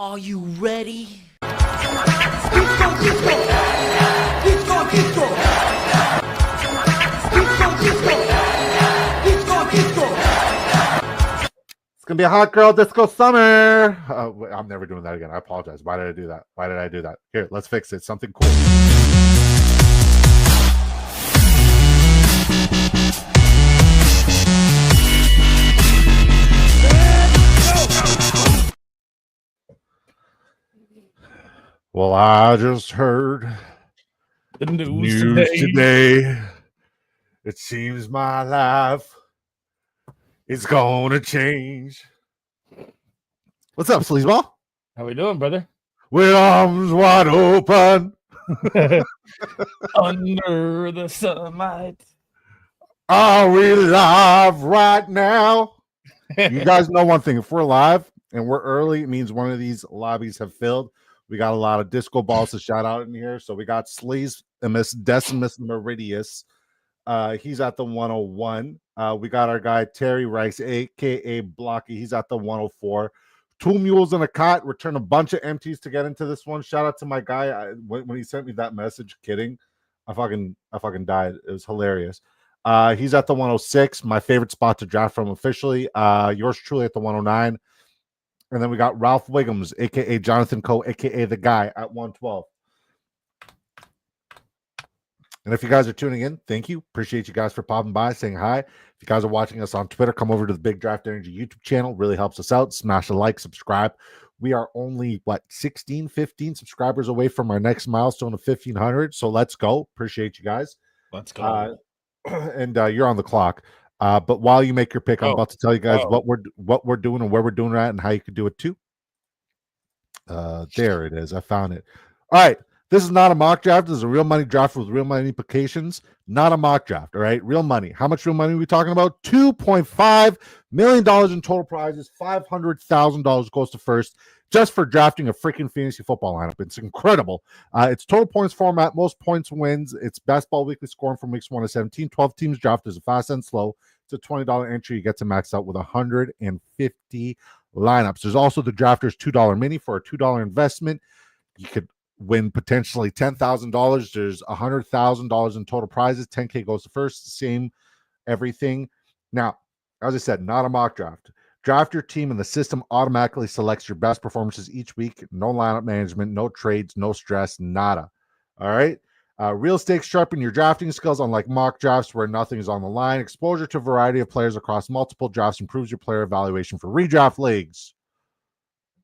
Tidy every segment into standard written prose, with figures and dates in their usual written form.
Are you ready? It's going to be a hot girl disco summer. I'm never doing that again. I apologize. Why did I do that? Why did I do that? Here, let's fix it. Something cool. Well, I just heard the news today. It seems my life is gonna change. What's up, Sleazeball? How we doing, brother? With arms wide open. Under the sunlight. Are we live right now? You guys know one thing. If we're live and we're early, it means one of these lobbies have filled. We got a lot of disco balls to shout out in here. So we got Sleazemus Decimus Meridius. He's at the 101. We got our guy Terry Rice, aka Blocky. He's at the 104. Two mules and a cot. Return a bunch of empties to get into this one. Shout out to my guy. When he sent me that message, kidding, I fucking died. It was hilarious. He's at the 106. My favorite spot to draft from officially. Yours truly at the 109. And then we got Ralph Wiggums, aka Jonathan Coe, aka the guy at 112. And if you guys are tuning in, thank you. Appreciate you guys for popping by, saying hi. If you guys are watching us on Twitter, come over to the Big Draft Energy YouTube channel. Really helps us out. Smash a like, subscribe. We are only, 15 subscribers away from our next milestone of 1,500. So let's go. Appreciate you guys. Let's go. And you're on the clock. But while you make your pick, I'm about to tell you guys what we're doing and where we're doing that and how you can do it too. There it is. I found it. All right. This is not a mock draft. This is a real money draft with real money implications. Not a mock draft. All right. Real money. How much real money are we talking about? $2.5 million in total prizes. $500,000 goes to first just for drafting a freaking fantasy football lineup. It's incredible. It's total points format. Most points wins. It's best ball weekly scoring from weeks 1 to 17. 12 teams draft. There's a fast and slow. It's a $20 entry. You get to max out with 150 lineups. There's also the Drafters $2 mini for a $2 investment. You could win potentially $10,000. There's $100,000 in total prizes. 10K goes to first. Same everything. Now, as I said, not a mock draft. Draft your team and the system automatically selects your best performances each week. No lineup management, no trades, no stress, nada. All right. Real stakes sharpen your drafting skills, unlike mock drafts where nothing is on the line. Exposure to a variety of players across multiple drafts improves your player evaluation for redraft leagues.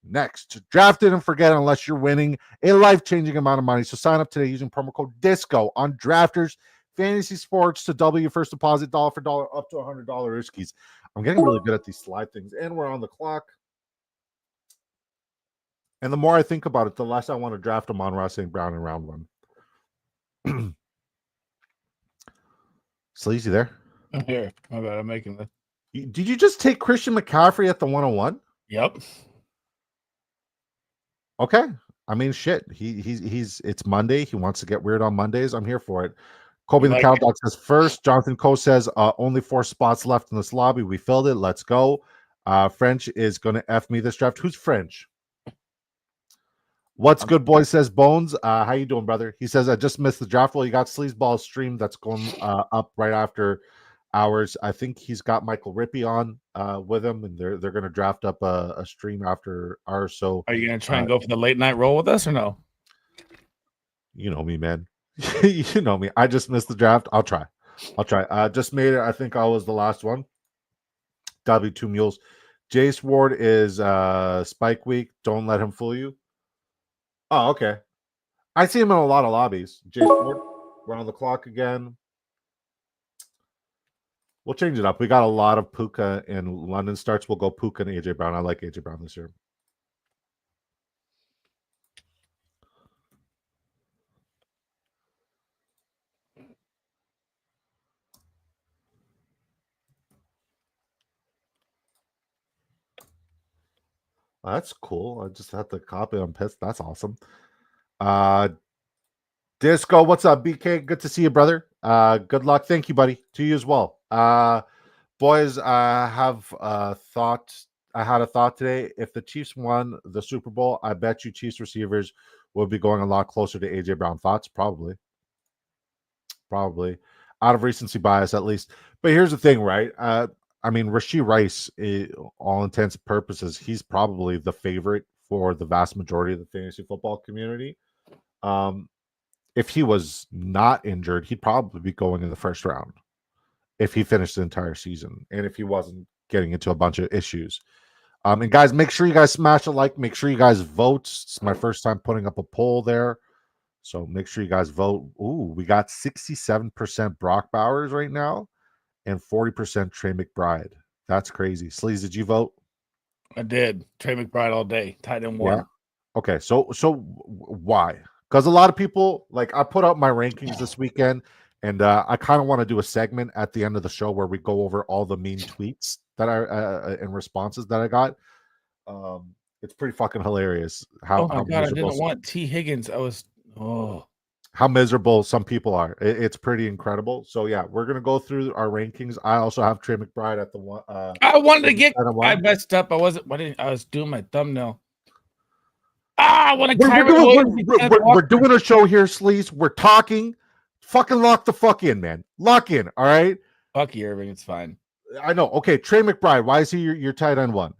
Next, draft it and forget unless you're winning a life-changing amount of money. So sign up today using promo code DISCO on Drafters Fantasy Sports to double your first deposit dollar for dollar up to $100 Iskies. I'm getting really good at these slide things, and we're on the clock. And the more I think about it, the less I want to draft Amon-Ra St. Brown in round one. Sleazy there? I'm here. My bad. I'm making this. Did you just take Christian McCaffrey at the 101? Yep. Okay. I mean, shit. He's it's Monday. He wants to get weird on Mondays. I'm here for it. Kobe the Cow Dog says first. Jonathan Coe says only 4 spots left in this lobby. We filled it. Let's go. French is going to F me this draft. Who's French? What's good, boy, says Bones. How you doing, brother? He says, I just missed the draft. Well, you got Sleazeball stream that's going up right after ours. I think he's got Michael Rippey on with him, and they're going to draft up a stream after ours. So, are you going to try and go for the late night roll with us or no? You know me, man. You know me. I just missed the draft. I'll try. Just made it. I think I was the last one. W2 Mules. Jace Ward is Spike Week. Don't let him fool you. Oh, okay. I see him in a lot of lobbies. Jace Ward. We're on the clock again. We'll change it up. We got a lot of Puka in London starts. We'll go Puka and AJ Brown. I like AJ Brown this year. That's cool. I just had to copy. I'm pissed. That's awesome. Disco, what's up, BK? Good to see you, brother. Good luck. Thank you, buddy. To you as well. Boys, I have a thought I had a thought today. If the Chiefs won the Super Bowl, I bet you Chiefs receivers would be going a lot closer to AJ Brown. Thoughts? Probably out of recency bias at least. But here's the thing, right? I mean, Rashee Rice, all intents and purposes, he's probably the favorite for the vast majority of the fantasy football community. If he was not injured, he'd probably be going in the first round if he finished the entire season and if he wasn't getting into a bunch of issues. And guys, make sure you guys smash a like. Make sure you guys vote. It's my first time putting up a poll there. So make sure you guys vote. Ooh, we got 67% Brock Bowers right now and 40% Trey McBride. That's crazy. Sleaze, did you vote? I did. Trey McBride all day. Tight end one. Yeah. Okay. So why? Because a lot of people, like, I put out my rankings this weekend, and I kind of want to do a segment at the end of the show where we go over all the mean tweets that I and responses that I got. It's pretty fucking hilarious how God, I didn't want T. Higgins. How miserable some people are. It's pretty incredible. So yeah, we're gonna go through our rankings. I also have Trey McBride at the one. I wanted to get. I messed up. I wasn't. I was doing my thumbnail. I want to. We're doing a show here, Sleaze. We're talking. Fucking lock the fuck in, man. Lock in. All right. Fuck you, Irving. It's fine. I know. Okay, Trey McBride. Why is he your tight end one?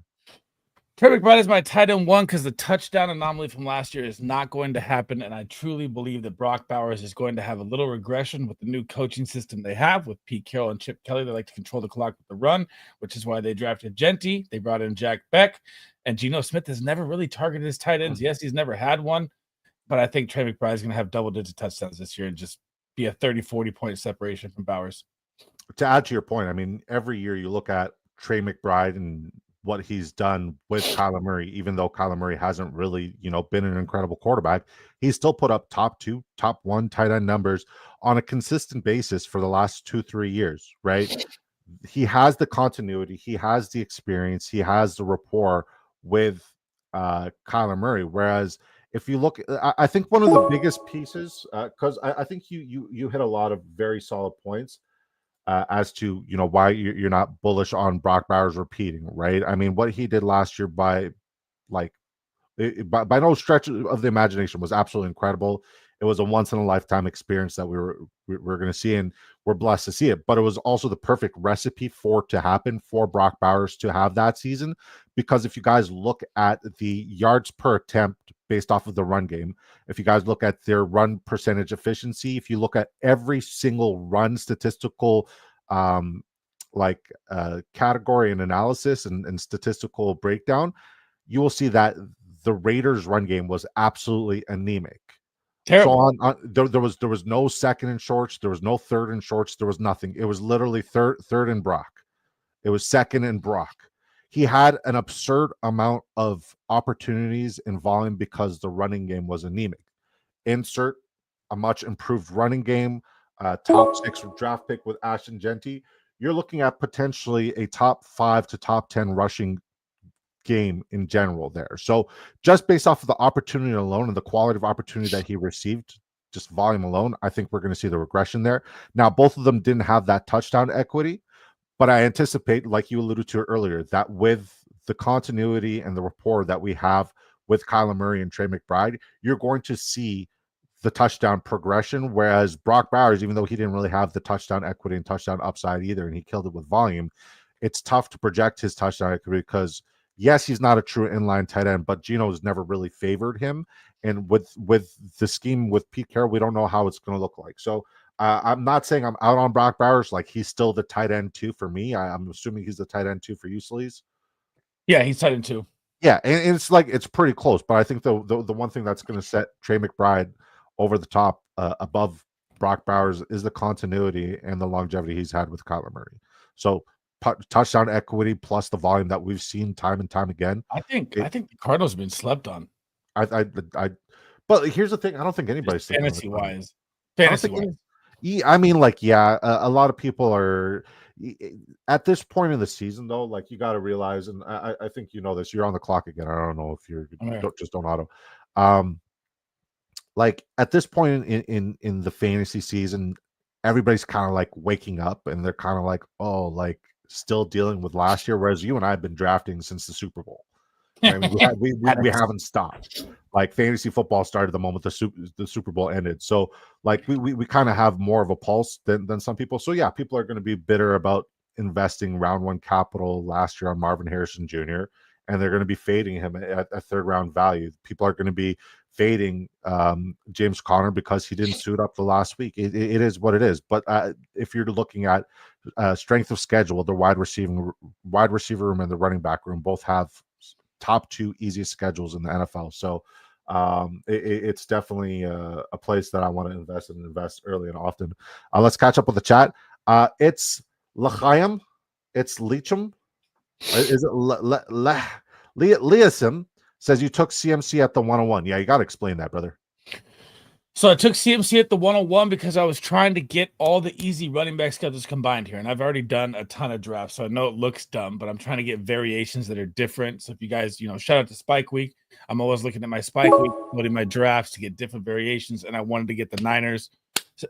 Trey McBride is my tight end one because the touchdown anomaly from last year is not going to happen, and I truly believe that Brock Bowers is going to have a little regression with the new coaching system they have with Pete Carroll and Chip Kelly. They like to control the clock with the run, which is why they drafted Genty. They brought in Jack Beck, and Geno Smith has never really targeted his tight ends. Yes, he's never had one, but I think Trey McBride is going to have double-digit touchdowns this year and just be a 30, 40-point separation from Bowers. To add to your point, I mean, every year you look at Trey McBride and what he's done with Kyler Murray, even though Kyler Murray hasn't really, been an incredible quarterback, he's still put up top 2, top 1 tight end numbers on a consistent basis for the last 2-3 years, right? He has the continuity, he has the experience, he has the rapport with Kyler Murray. Whereas if you look, I think one of the biggest pieces, because I think you hit a lot of very solid points. As to why you're not bullish on Brock Bowers repeating, right? I mean, what he did last year by no stretch of the imagination was absolutely incredible. It was a once in a lifetime experience that we're going to see, and we're blessed to see it. But it was also the perfect recipe for Brock Bowers to have that season, because if you guys look at the yards per attempt based off of the run game, if you guys look at their run percentage efficiency, if you look at every single run statistical category and analysis and statistical breakdown, you will see that the Raiders' run game was absolutely anemic. Terrible. So there was no second and shorts, there was no third and shorts, there was nothing. It was literally third and Brock. It was second and Brock. He had an absurd amount of opportunities in volume because the running game was anemic. Insert a much improved running game, top 6 draft pick with Ashton Genty. You're looking at potentially a top 5 to top 10 rushing game in general there. So just based off of the opportunity alone and the quality of opportunity that he received, just volume alone, I think we're going to see the regression there. Now, both of them didn't have that touchdown equity, but I anticipate, like you alluded to earlier, that with the continuity and the rapport that we have with Kyler Murray and Trey McBride, you're going to see the touchdown progression. Whereas Brock Bowers, even though he didn't really have the touchdown equity and touchdown upside either, and he killed it with volume, it's tough to project his touchdown equity because, yes, he's not a true inline tight end, but Geno's never really favored him. And with the scheme with Pete Carroll, we don't know how it's going to look like. So I'm not saying I'm out on Brock Bowers. Like, he's still the tight end 2 for me. I'm assuming he's the tight end 2 for you, Sleaze. Yeah, he's tight end 2. Yeah, and it's pretty close. But I think the one thing that's going to set Trey McBride over the top above Brock Bowers is the continuity and the longevity he's had with Kyler Murray. So touchdown equity plus the volume that we've seen time and time again. I think the Cardinals have been slept on. But here's the thing: I don't think anybody's fantasy wise. I mean, a lot of people are at this point in the season, though. Like, you got to realize, and I think you know this. You're on the clock again. I don't know if you're just don't auto. Like, at this point in the fantasy season, everybody's kind of like waking up, and they're kind of like, oh, like, still dealing with last year, whereas you and I have been drafting since the Super Bowl. I mean, we haven't stopped. Like fantasy football started the moment the Super Bowl ended. So like we kind of have more of a pulse than some people. So yeah, people are going to be bitter about investing round one capital last year on Marvin Harrison Jr. and they're going to be fading him at a third round value. People are going to be fading James Conner because he didn't suit up the last week. It is what it is. But if you're looking at strength of schedule, the wide receiver room and the running back room both have top 2 easiest schedules in the NFL. So it's definitely a place that I want to invest early and often. Let's catch up with the chat. It's L'chaim. It's Leacham. Is it Leasim says you took CMC at the 101. Yeah, you got to explain that, brother. So I took CMC at the 101 because I was trying to get all the easy running back schedules combined here. And I've already done a ton of drafts, so I know it looks dumb, but I'm trying to get variations that are different. So if you guys, shout out to Spike Week. I'm always looking at my Spike Week, loading my drafts to get different variations. And I wanted to get the Niners,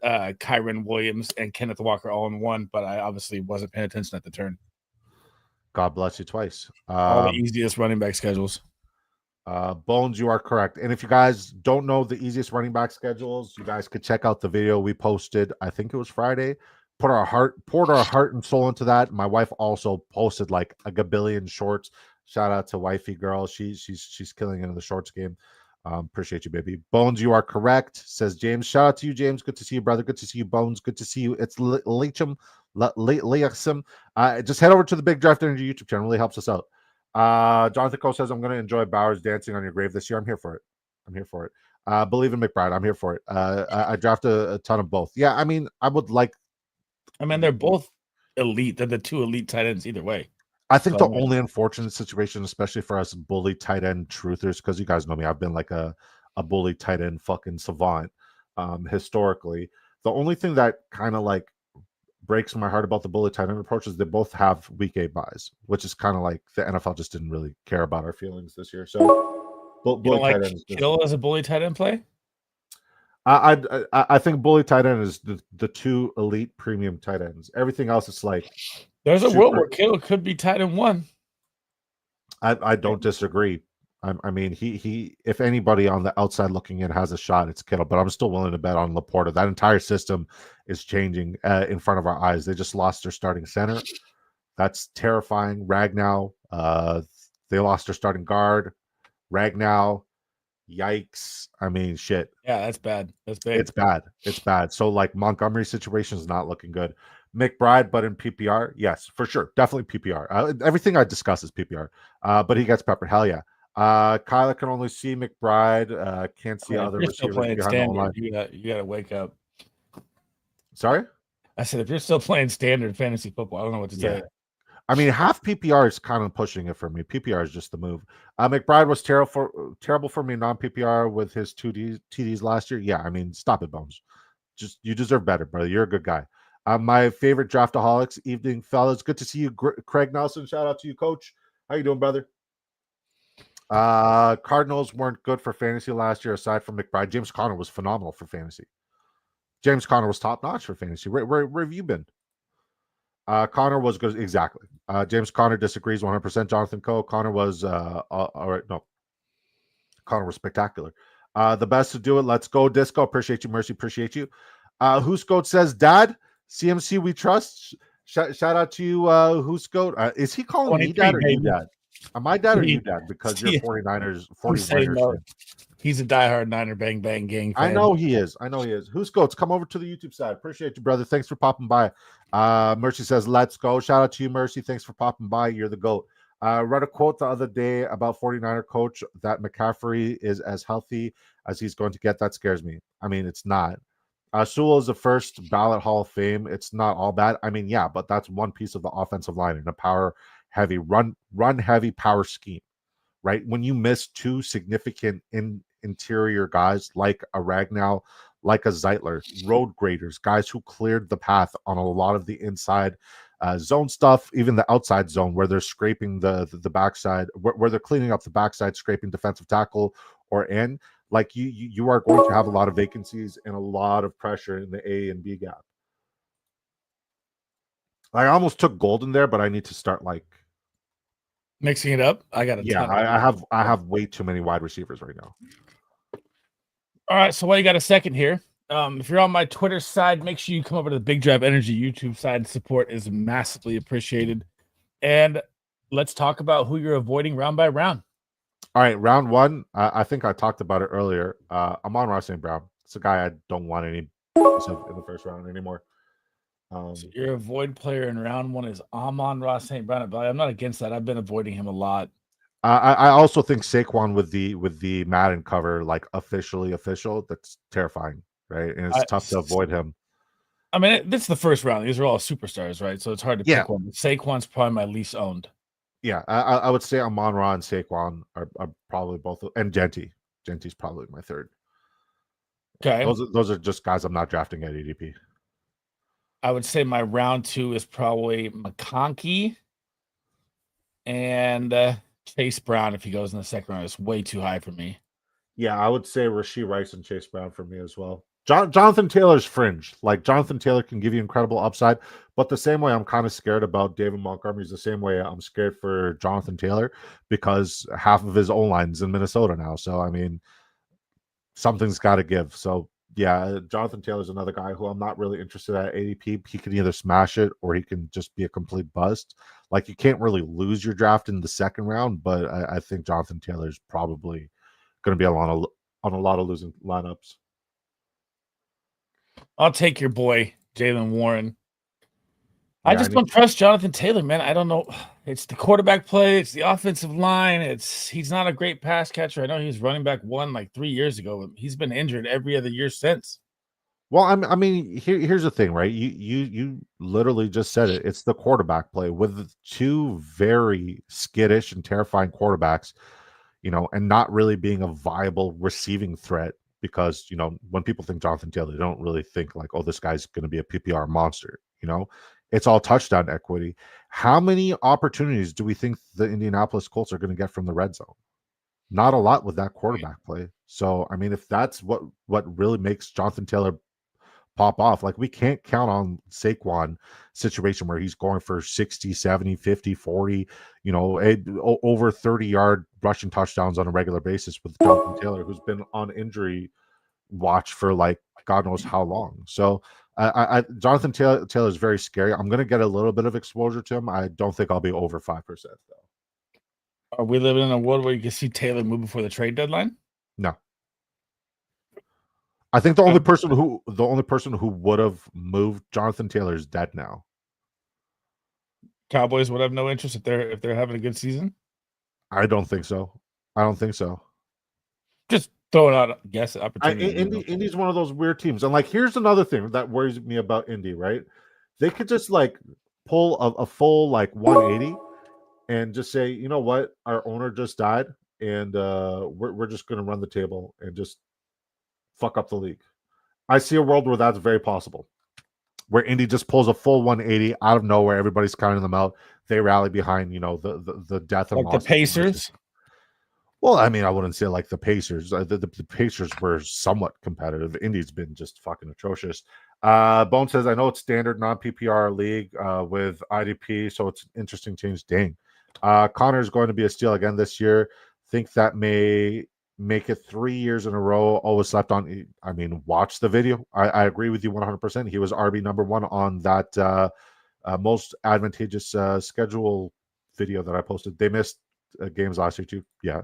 Kyron Williams, and Kenneth Walker all in one, but I obviously wasn't paying attention at the turn. God bless you twice. All the easiest running back schedules. Bones, you are correct. And if you guys don't know the easiest running back schedules, you guys could check out the video we posted. I think it was Friday. Poured our heart and soul into that. My wife also posted like a gabillion shorts. Shout out to wifey girl. She's killing it in the shorts game. Appreciate you, baby. Bones, you are correct, says James. Shout out to you, James. Good to see you, brother. Good to see you, Bones. Good to see you. It's Leacham. Just head over to the Big Draft Energy YouTube channel. Really helps us out. Jonathan Cole says, I'm going to enjoy Bowers dancing on your grave this year. I'm here for it. Believe in McBride. I'm here for it. I draft a ton of both. Yeah, I mean, they're both elite. They're the 2 elite tight ends either way. I think the only unfortunate situation, especially for us bully tight end truthers, because you guys know me, I've been like a bully tight end fucking savant historically. The only thing that kind of like breaks my heart about the bully tight end approach is they both have week 8 buys, which is kind of like the NFL just didn't really care about our feelings this year. So bully tight end Kittle as a bully tight end play. I think bully tight end is the 2 elite premium tight ends. Everything else is like there's a world where Kittle could be tight end 1. I don't disagree. I mean, he if anybody on the outside looking in has a shot, it's Kittle. But I'm still willing to bet on Laporta. That entire system is changing in front of our eyes. They just lost their starting center. That's terrifying. Ragnow, they lost their starting guard. Ragnow, yikes. I mean, shit. Yeah, that's bad. That's big. It's bad. So like Montgomery's situation is not looking good. McBride, but in PPR, yes, for sure, definitely PPR. Everything I discuss is PPR. But he gets peppered. Hell yeah. Kyler can only see McBride. Can't see other receivers behind the line. You gotta wake up. Sorry? I said if you're still playing standard fantasy football, I don't know what to tell you. I mean, half PPR is kind of pushing it for me. PPR is just the move. McBride was terrible for me non-PPR with his 2 TDs last year. Yeah, I mean, stop it, Bones. Just you deserve better, brother. You're a good guy. My favorite draftaholics evening, fellas. Good to see you, Craig Nelson. Shout out to you, Coach. How you doing, brother? Cardinals weren't good for fantasy last year, aside from McBride. James Conner was phenomenal for fantasy. James Conner was top notch for fantasy. Where have you been? Connor was good. Exactly. James Conner disagrees 100%. Jonathan Coe. Connor was all right. No, Connor was spectacular. The best to do it. Let's go, Disco. Appreciate you, Mercy. Appreciate you. Who's Goat says, Dad, CMC we trust. Shout out to you, Who's Goat. Is he calling me dad or you dad? Am I dad or you dad? Because you're 49ers, 49ers. He's a diehard Niner Bang Bang gang fan. I know he is. Who's Goats? Come over to the YouTube side. Appreciate you, brother. Thanks for popping by. Mercy says, let's go. Shout out to you, Mercy. Thanks for popping by. You're the GOAT. Read a quote the other day about 49er coach that McCaffrey is as healthy as he's going to get. That scares me. I mean, it's not. Sewell is the first ballot Hall of Fame. It's not all bad. I mean, yeah, but that's one piece of the offensive line in a power-heavy, run-heavy power scheme, right? When you miss 2 significant interior guys like a Ragnow, like a Zeitler, road graders, guys who cleared the path on a lot of the inside zone stuff, even the outside zone where they're scraping the backside, where they're cleaning up the backside, scraping defensive tackle or end. Like you are going to have a lot of vacancies and a lot of pressure in the A and B gap. I almost took Golden there, but I need to start like Mixing it up. I got a ton. I have way too many wide receivers right now. All right, so while you got a second here, if you're on my Twitter side, make sure you come over to the Big Drive Energy YouTube side. Support is massively appreciated. And let's talk about who you're avoiding round by round. All right, round one. I think I talked about it earlier. Amon-Ra St. Brown. It's a guy I don't want any in the first round anymore. So your avoid player in round one is Amon-Ra St. Brown. But I'm not against that. I've been avoiding him a lot. I also think Saquon with the Madden cover, like official, that's terrifying, right? And it's tough to avoid him. I mean, this is the first round. These are all superstars, right? So it's hard to pick one. But Saquon's probably my least owned. Yeah, I would say Amon-Ra and Saquon are probably both, and Genty. Genty's probably my third. Okay. Those are just guys I'm not drafting at ADP. I would say my round two is probably McConkey and Chase Brown. If he goes in the second round, it's way too high for me. Yeah, I would say Rashee Rice and Chase Brown for me as well. Jonathan Taylor's fringe. Like, Jonathan Taylor can give you incredible upside, but the same way I'm kind of scared about David Montgomery is the same way I'm scared for Jonathan Taylor, because half of his O-line's in Minnesota now. So, I mean, something's got to give. So, yeah, Jonathan Taylor's another guy who I'm not really interested at ADP. He can either smash it or he can just be a complete bust. Like, you can't really lose your draft in the second round, but I think Jonathan Taylor's probably going to be on a lot of losing lineups. I'll take your boy, Jaylen Warren. I just don't trust Jonathan Taylor, man. I don't know. It's the quarterback play. It's the offensive line. He's not a great pass catcher. I know he was running back one like 3 years ago. But he's been injured every other year since. Well, I mean, here's the thing, right? You literally just said it. It's the quarterback play with two very skittish and terrifying quarterbacks, and not really being a viable receiving threat. Because, when people think Jonathan Taylor, they don't really think like, oh, this guy's going to be a PPR monster. It's all touchdown equity. How many opportunities do we think the Indianapolis Colts are going to get from the red zone? Not a lot with that quarterback play. So, I mean, if that's what really makes Jonathan Taylor pop off, like, we can't count on Saquon situation where he's going for 60, 70, 50, 40, over 30-yard rushing touchdowns on a regular basis with Jonathan Taylor, who's been on injury watch for like God knows how long. So Jonathan Taylor is very scary. I'm going to get a little bit of exposure to him. I don't think I'll be over 5% though. Are we living in a world where you can see Taylor move before the trade deadline? No. I think the only person who would have moved Jonathan Taylor is dead now. Cowboys would have no interest if they're having a good season? I don't think so. Just throwing out a guess opportunity. Indy's one of those weird teams. And like, here's another thing that worries me about Indy, right? They could just like pull a full like 180 and just say, you know what, our owner just died, and we're just going to run the table and just fuck up the league. I see a world where that's very possible, where Indy just pulls a full 180 out of nowhere. Everybody's counting them out. They rally behind, the death and like the Pacers. Well, I mean, I wouldn't say like the Pacers. The Pacers were somewhat competitive. Indy's been just fucking atrocious. Bone says, I know it's standard non-PPR league with IDP, so it's an interesting change. Dang. Connor is going to be a steal again this year. Think that may make it 3 years in a row. Always slept on. I mean, watch the video. I agree with you 100%. He was RB number one on that most advantageous schedule video that I posted. They missed games last year too. Yeah.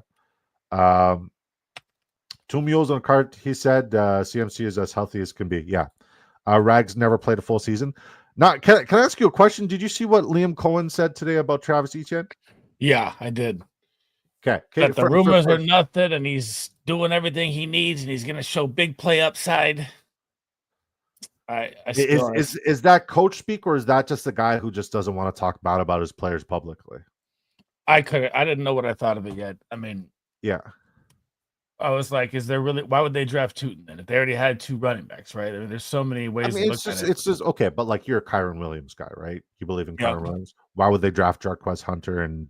2 mules on a cart. He said CMC is as healthy as can be. Yeah. Rags never played a full season. Now, can I ask you a question? Did you see what Liam Cohen said today about Travis Etienne? Yeah, I did. Okay. That the rumors are nothing, and he's doing everything he needs, and he's going to show big play upside. Is that coach speak, or is that just a guy who just doesn't want to talk bad about his players publicly? I didn't know what I thought of it yet. I mean, yeah. I was like, is there really? Why would they draft Tootin then if they already had 2 running backs, right? I mean, there's so many ways to look at it. It's just okay, but like, you're a Kyron Williams guy, right? You believe in Kyron Williams. Why would they draft Jarquez Hunter and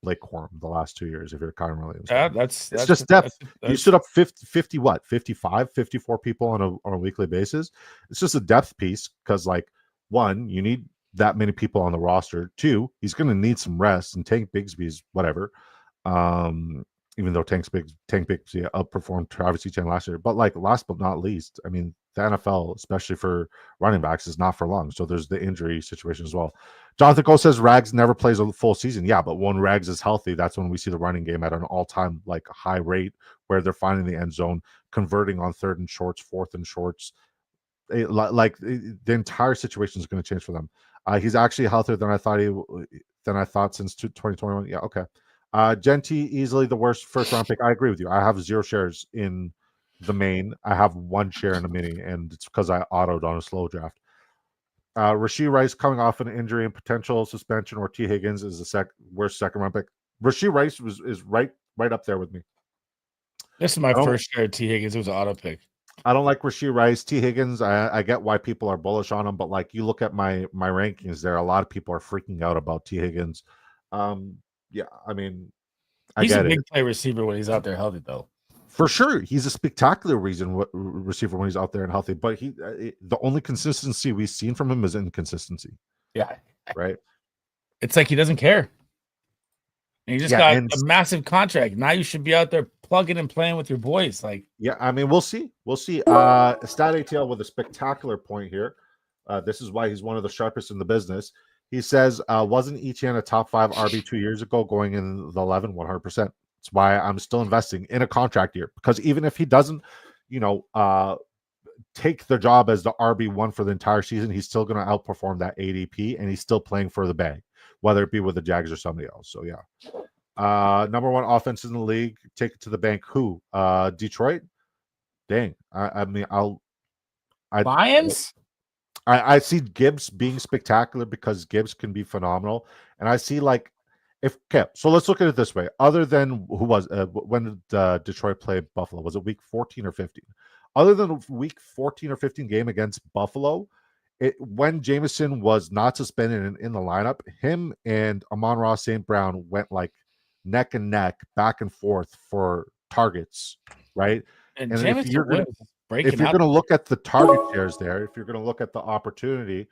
Blake Corum the last 2 years if you're a Kyron Williams guy? Yeah, that's just depth. You stood up 50 what? 55, 54 people on a weekly basis. It's just a depth piece because, like, one, you need that many people on the roster. Two, he's going to need some rest, and Tank Bigsby's whatever. Even though Tank Bigsby outperformed Travis Etienne last year, but like last but not least, I mean the NFL, especially for running backs, is not for long. So there's the injury situation as well. Jonathan Cole says Rags never plays a full season. Yeah, but when Rags is healthy, that's when we see the running game at an all-time like high rate, where they're finding the end zone, converting on 3rd and shorts, 4th and shorts. The entire situation is going to change for them. He's actually healthier than I thought since 2021. Yeah, okay. Genty, easily the worst first round pick. I agree with you. I have 0 shares in the main. I have 1 share in the mini, and it's because I autoed on a slow draft. Rashee Rice coming off an injury and potential suspension, or T. Higgins is the worst second round pick. Rashee Rice is right up there with me. This is my first share of T. Higgins. It was an auto pick. I don't like Rashee Rice. T. Higgins, I get why people are bullish on him, but like you look at my rankings there, a lot of people are freaking out about T. Higgins. Yeah, I mean, he's a big play receiver when he's out there healthy, though. For sure, he's a spectacular receiver when he's out there and healthy. But the only consistency we've seen from him is inconsistency. Yeah, right. It's like he doesn't care. And he just got a massive contract. Now you should be out there plugging and playing with your boys. Like, yeah, I mean, we'll see. Stat ATL with a spectacular point here. This is why he's one of the sharpest in the business. He says, wasn't Etienne a top 5 RB 2 years ago, going in the 11? 100%. That's why I'm still investing in a contract year, because even if he doesn't, take the job as the RB1 for the entire season, he's still going to outperform that ADP, and he's still playing for the bag, whether it be with the Jags or somebody else. So yeah. Number 1 offense in the league, take it to the bank. Who? Detroit? Dang. I mean, Lions? I see Gibbs being spectacular because Gibbs can be phenomenal. And I see so let's look at it this way. Other than when did Detroit play Buffalo? Was it week 14 or 15? Other than week 14 or 15 game against Buffalo, when Jameson was not suspended in the lineup, him and Amon-Ra St. Brown went like neck and neck, back and forth for targets, right? And if you're going to look at the target shares there, if you're going to look at the opportunity,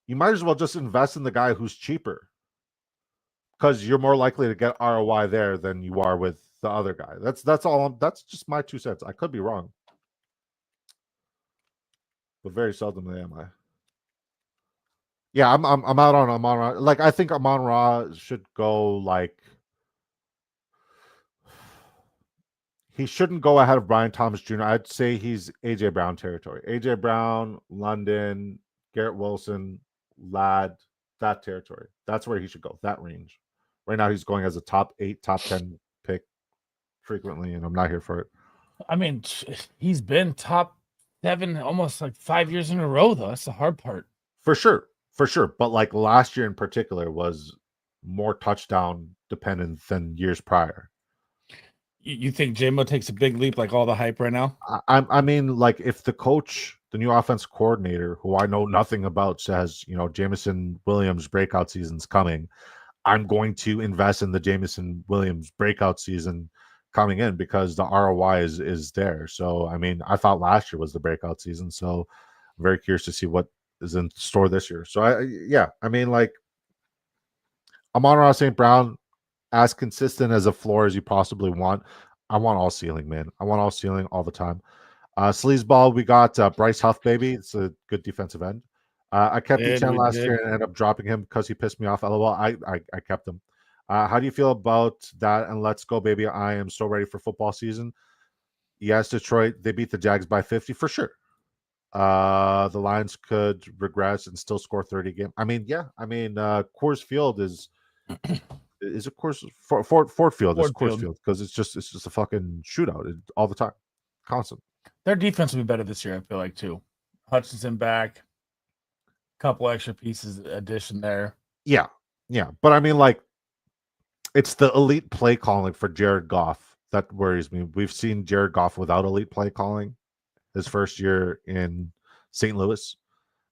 you might as well just invest in the guy who's cheaper, because you're more likely to get ROI there than you are with the other guy. That's all. That's just my 2 cents. I could be wrong, but very seldomly am I. Yeah, I'm out on Amon-Ra. Like, I think Amon-Ra should go like, he shouldn't go ahead of Brian Thomas Jr. I'd say he's AJ Brown territory. AJ Brown, London, Garrett Wilson, Ladd, that territory. That's where he should go. That range. Right now, he's going as a top 8, top 10 pick frequently, and I'm not here for it. I mean, he's been top 7 almost like 5 years in a row, though. That's the hard part. For sure. But like last year in particular was more touchdown dependent than years prior. You think J-Mo takes a big leap, like all the hype right now? I mean, like, if the coach, the new offense coordinator, who I know nothing about, says, Jameson Williams breakout season's coming, I'm going to invest in the Jameson Williams breakout season coming in, because the ROI is there. So, I mean, I thought last year was the breakout season. So I'm very curious to see what is in store this year. So, I mean, like, Amon-Ra St. Brown, as consistent as a floor as you possibly want. I want all ceiling, man. I want all ceiling all the time. Sleazeball, we got Bryce Huff, baby. It's a good defensive end. I kept Etienne last year and ended up dropping him because he pissed me off. LOL. I kept him. How do you feel about that? And let's go, baby. I am so ready for football season. Yes, Detroit, they beat the Jags by 50 for sure. The Lions could regress and still score 30 game. I mean, yeah. I mean, Coors Field is a course Ford Field is Coors Field, because it's just a fucking shootout all the time, constant. Their defense will be better this year, I feel like, too. Hutchinson back, couple extra pieces addition there. Yeah, but I mean, like, it's the elite play calling for Jared Goff that worries me. We've seen Jared Goff without elite play calling his first year in St. Louis,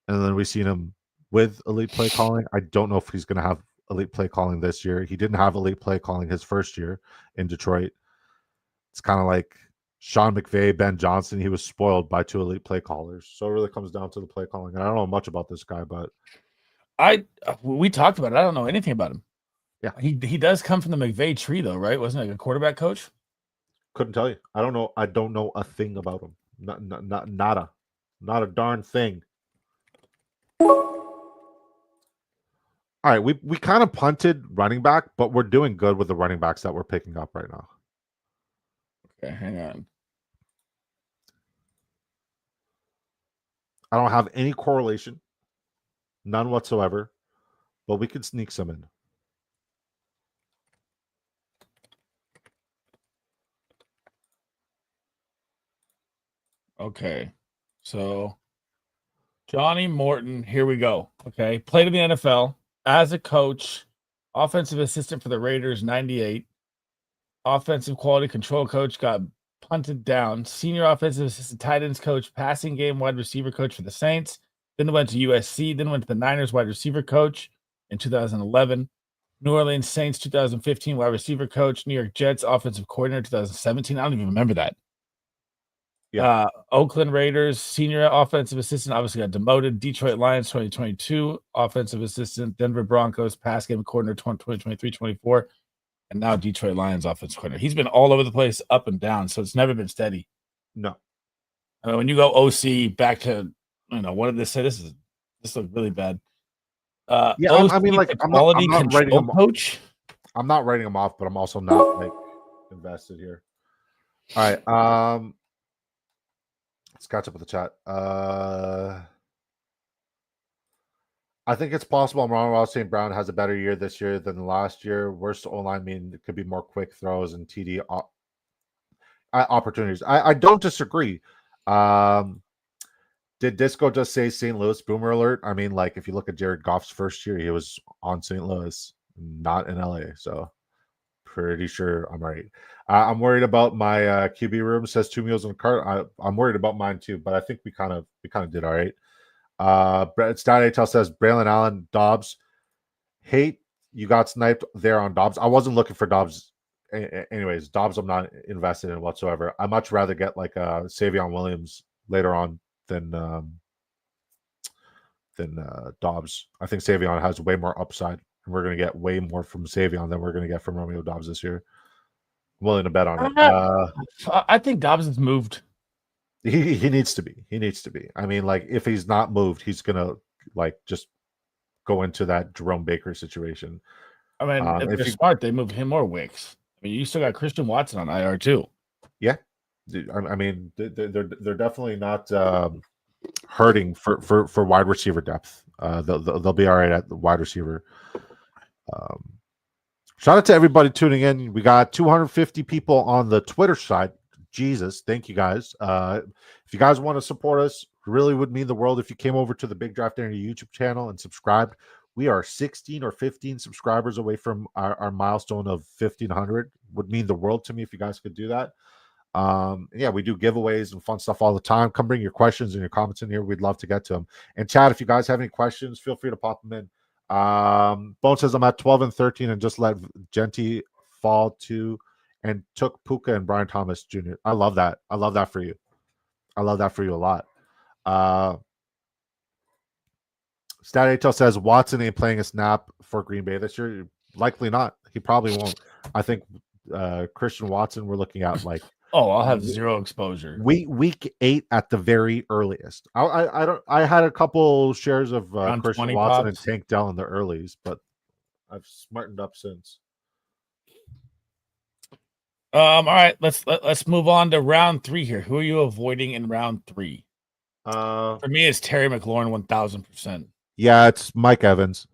and then we've seen him with elite play calling. I don't know if he's going to have elite play calling this year. He didn't have elite play calling his first year in Detroit. It's kind of like Sean McVay, Ben Johnson. He was spoiled by 2 elite play callers. So it really comes down to the play calling. And I don't know much about this guy, but We talked about it. I don't know anything about him. Yeah. He does come from the McVay tree, though, right? Wasn't like a quarterback coach? Couldn't tell you. I don't know. I don't know a thing about him. Not a darn thing. All right, we kind of punted running back, but we're doing good with the running backs that we're picking up right now. Okay, hang on. I don't have any correlation, none whatsoever, but we could sneak some in. Okay, so Johnny Morton, here we go. Okay, played in the NFL as a coach, offensive assistant for the Raiders, 98. Offensive quality control coach, got punted down. Senior offensive assistant, tight ends coach, passing game wide receiver coach for the Saints. Then went to USC. Then went to the Niners wide receiver coach in 2011. New Orleans Saints 2015 wide receiver coach. New York Jets offensive coordinator 2017. I don't even remember that. Yeah. Oakland Raiders senior offensive assistant obviously got demoted. Detroit Lions 2022 offensive assistant. Denver Broncos pass game coordinator 2023-24. And now Detroit Lions offensive coordinator. He's been all over the place, up and down, so it's never been steady. No. I mean, when you go OC back to, what did this say? This looked really bad. Yeah, OC, I mean, like, I'm not writing him coach. I'm not writing him off, but I'm also not like invested here. All right. Let's catch up with the chat. I think it's possible Amon-Ra St. Brown has a better year this year than last year. Worst O-line mean it could be more quick throws and TD opportunities. I don't disagree. Did Disco just say St. Louis boomer alert? I mean, like, if you look at Jared Goff's first year, he was on St. Louis, not in LA. So pretty sure I'm right. I'm worried about my QB room. Says 2 meals in a cart. I'm worried about mine too, but I think we kind of did all right. Stat Atel says Braylon Allen, Dobbs. Hate you got sniped there on Dobbs. I wasn't looking for Dobbs. Anyways, Dobbs I'm not invested in whatsoever. I much rather get like Savion Williams later on than Dobbs. I think Savion has way more upside, and we're going to get way more from Savion than we're going to get from Romeo Dobbs this year. I'm willing to bet on it. I think Dobbs has moved. He needs to be. He needs to be. I mean, like, if he's not moved, he's gonna like just go into that Jerome Baker situation. I mean, if they're smart, they move him or Wicks. I mean, you still got Christian Watson on IR too. Yeah, I mean, they're definitely not hurting for wide receiver depth. They'll be all right at the wide receiver. Shout out to everybody tuning in. We got 250 people on the Twitter side. Jesus, thank you guys. If you guys want to support us, really would mean the world if you came over to the Big Draft Area YouTube channel and subscribed. We are 16 or 15 subscribers away from our milestone of 1,500. Would mean the world to me if you guys could do that. Yeah, we do giveaways and fun stuff all the time. Come bring your questions and your comments in here. We'd love to get to them. And chat, if you guys have any questions, feel free to pop them in. Bone says I'm at 12 and 13 and just let Genty fall to and took Puka and Brian Thomas Jr. I love that. I love that for you. I love that for you a lot. Stat Atel says Watson ain't playing a snap for Green Bay this year. Likely not. He probably won't. I think Christian Watson, we're looking at like I'll have zero exposure. Week 8 at the very earliest. I had a couple shares of Christian Watson and Tank Dell in the earlies, but I've smartened up since. All right, let's move on to round 3 here. Who are you avoiding in round 3? For me, it's Terry McLaurin 1,000%. Yeah, it's Mike Evans.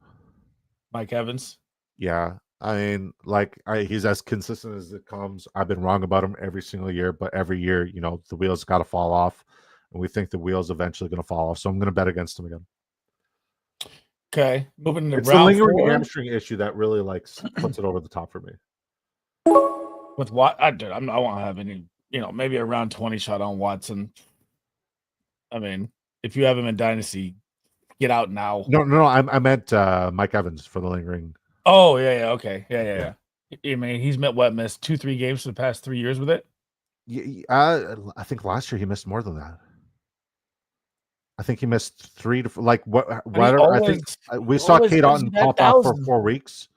Mike Evans? Yeah. I mean, like, he's as consistent as it comes. I've been wrong about him every single year, but every year, you know, the wheels got to fall off, and we think the wheels eventually going to fall off. So I'm going to bet against him again. Okay, moving to it's round 4. It's the lingering hamstring issue that really like puts it over the top for me. With what I won't have any, maybe a round 20 shot on Watson. I mean, if you have him in Dynasty, get out now. No, I meant Mike Evans for the lingering. Oh, yeah, okay. Yeah. I mean, he's missed 2-3 games for the past 3 years with it? Yeah, I think last year he missed more than that. I think he missed 3 to like what? But Whatever. I think we saw always Kate gives you Otten that popped off for 1,000. 4 weeks.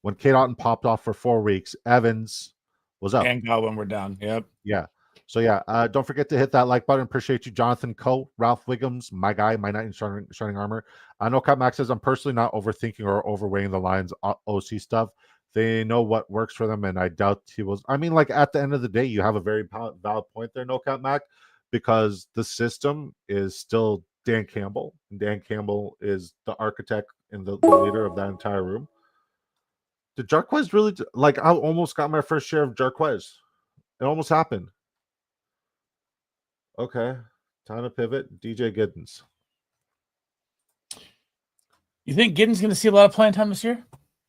When Kate Otten popped off for 4 weeks, Evans was up. And Godwin were down. Yep. Yeah. So yeah, don't forget to hit that like button. Appreciate you, Jonathan Coe, Ralph Wiggums, my guy, my knight in shining armor. I know Cat Max says I'm personally not overthinking or overweighing the Lions OC stuff. They know what works for them, and I doubt he was. I mean, like at the end of the day, you have a very valid point there, No Cat Mac, because the system is still Dan Campbell, and Dan Campbell is the architect and the leader of that entire room. Did Jarquez really like? I almost got my first share of Jarquez. It almost happened. Okay, time to pivot. DJ Giddens. You think Giddens going to see a lot of playing time this year?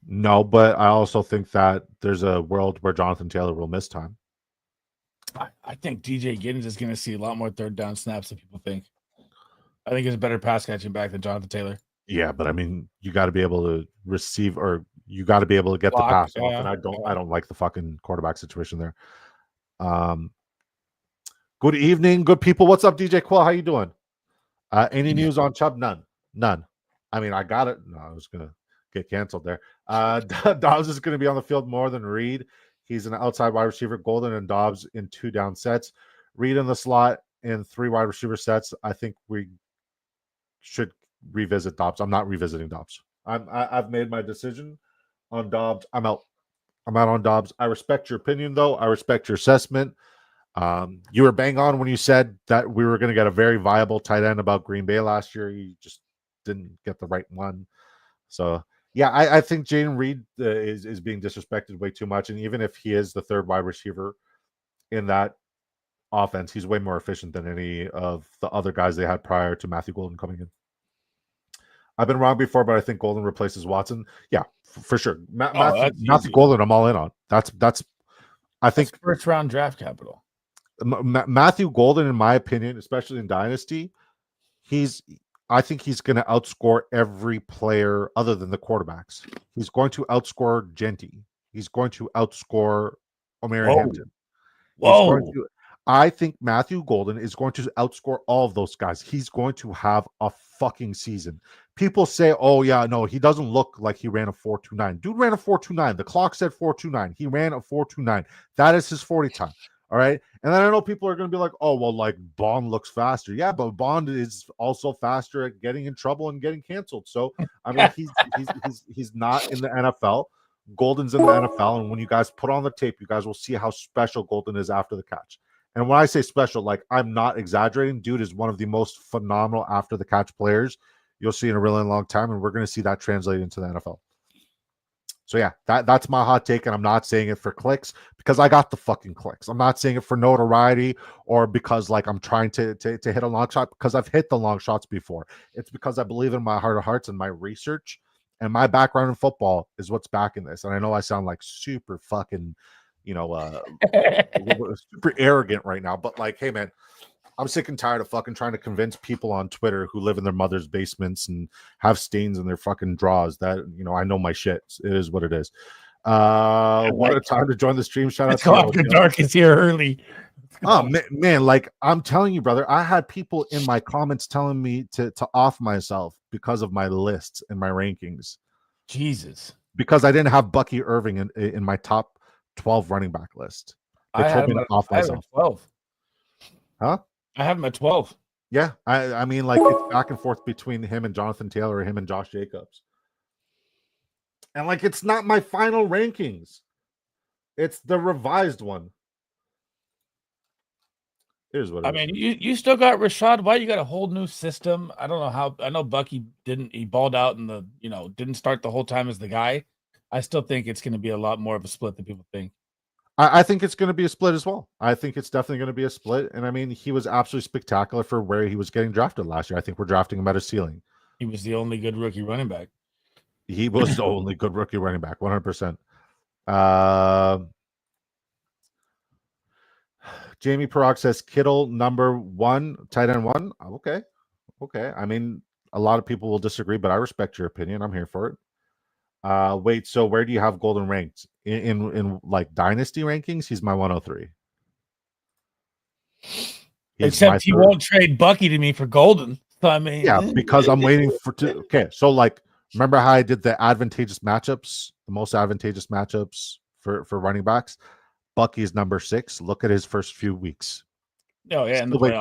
No, but I also think that there's a world where Jonathan Taylor will miss time. I think DJ Giddens is going to see a lot more third down snaps than people think. I think he's a better pass catching back than Jonathan Taylor. Yeah, but I mean, you got to be able to receive, or you got to be able to get the pass off, and I don't like the fucking quarterback situation there. Good evening, good people. What's up, DJ Quill? How you doing? Any news on Chubb? None. I mean, I got it. No, I was gonna get canceled there. Dobbs is going to be on the field more than Reed. He's an outside wide receiver. Golden and Dobbs in 2 down sets. Reed in the slot in 3 wide receiver sets. I think we should revisit Dobbs. I'm not revisiting Dobbs. I've made my decision on Dobbs. I'm out on Dobbs. I respect your opinion, though. I respect your assessment. You were bang on when you said that we were going to get a very viable tight end about Green Bay last year. You just didn't get the right one. So, yeah, I think Jaden Reed is being disrespected way too much. And even if he is the 3rd wide receiver in that offense, he's way more efficient than any of the other guys they had prior to Matthew Golden coming in. I've been wrong before, but I think Golden replaces Watson. Yeah, for sure. Matthew Golden, I'm all in on. That's I think that's first round draft capital. Matthew Golden, in my opinion, especially in Dynasty, I think he's going to outscore every player other than the quarterbacks. He's going to outscore Genty. He's going to outscore Omari Hampton. I think Matthew Golden is going to outscore all of those guys. He's going to have a fucking season. People say, oh, yeah, no, he doesn't look like he ran a 4.29. Dude ran a 4.29. The clock said 4.29. He ran a 4.29. That is his 40 time. All right. And then I know people are going to be like, oh, well, like Bond looks faster. Yeah, but Bond is also faster at getting in trouble and getting canceled. So, I mean, he's not in the NFL. Golden's in the NFL. And when you guys put on the tape, you guys will see how special Golden is after the catch. And when I say special, like I'm not exaggerating. Dude is one of the most phenomenal after the catch players you'll see in a really long time. And we're going to see that translate into the NFL. So yeah, that's my hot take, and I'm not saying it for clicks because I got the fucking clicks. I'm not saying it for notoriety or because like I'm trying to hit a long shot, because I've hit the long shots before. It's because I believe in my heart of hearts and my research and my background in football is what's backing this. And I know I sound like super fucking, super arrogant right now, but like, hey man, I'm sick and tired of fucking trying to convince people on Twitter who live in their mother's basements and have stains in their fucking drawers that, I know my shit. It is what it is. What a time to join the stream. Shout out to After Dark is here early. Oh, man, like I'm telling you, brother, I had people in my comments telling me to off myself because of my lists and my rankings. Jesus. Because I didn't have Bucky Irving in my top 12 running back list. They told me to off myself. 12. Huh? I have him at 12. Yeah, I mean, like it's back and forth between him and Jonathan Taylor, or him and Josh Jacobs. And like, it's not my final rankings. It's the revised one. Here's what I mean, you still got Rashad White. You got a whole new system. I don't know how. I know Bucky he balled out and didn't start the whole time as the guy. I still think it's going to be a lot more of a split than people think. I think it's going to be a split as well. I think it's definitely going to be a split. And I mean, he was absolutely spectacular for where he was getting drafted last year. I think we're drafting him at a ceiling. He was the only good rookie running back. He was the only good rookie running back, 100%. Jamie Parag says Kittle number 1, tight end 1. Okay. I mean, a lot of people will disagree, but I respect your opinion. I'm here for it. Wait, so where do you have Golden ranked? In like Dynasty rankings, he's my 103. Except he won't trade Bucky to me for Golden. So I mean, Yeah, because I'm waiting for okay. So like, remember how I did the advantageous matchups, the most advantageous matchups for running backs? Bucky's number 6. Look at his first few weeks. oh yeah, in the Still wait,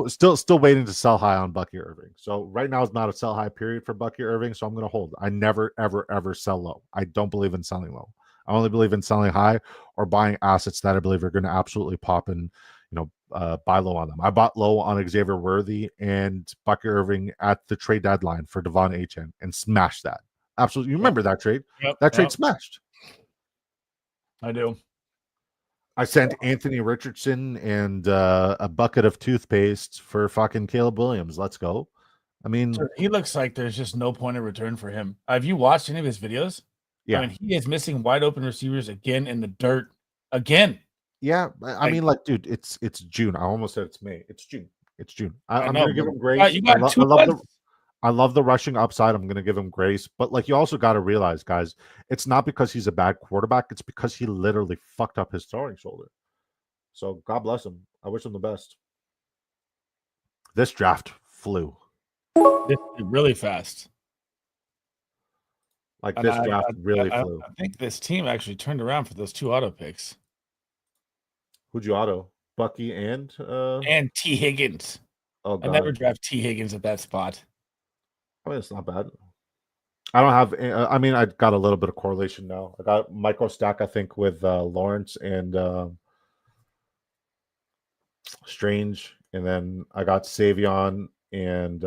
playoffs. still waiting to sell high on Bucky Irving. So right now is not a sell high period for Bucky Irving. So I'm going to hold. I never, ever sell low. I don't believe in selling low. I only believe in selling high or buying assets that I believe are going to absolutely pop and buy low on them. I bought low on Xavier Worthy and Bucky Irving at the trade deadline for Devon Achane and smashed that. Absolutely, you remember that trade? That trade smashed. I do. I sent Anthony Richardson and a bucket of toothpaste for fucking Caleb Williams. Let's go. I mean, he looks like there's just no point of return for him. Have you watched any of his videos? Yeah. I mean, he is missing wide open receivers again in the dirt. Again. Yeah. I mean, like, dude, it's June. I almost said it's May. It's June. It's June. I'm going to give him grace. I love the rushing upside. I'm going to give him grace. But, like, you also got to realize, guys, it's not because he's a bad quarterback. It's because he literally fucked up his throwing shoulder. So, God bless him. I wish him the best. This draft flew. Really fast. Like, this draft really flew. I think this team actually turned around for those 2 auto picks. Who'd you auto? Bucky and T. Higgins. Oh, God. I never draft T. Higgins at that spot. I mean, it's not bad. I don't have. I mean, I got a little bit of correlation now. I got micro stack, I think, with Lawrence and Strange, and then I got Savion and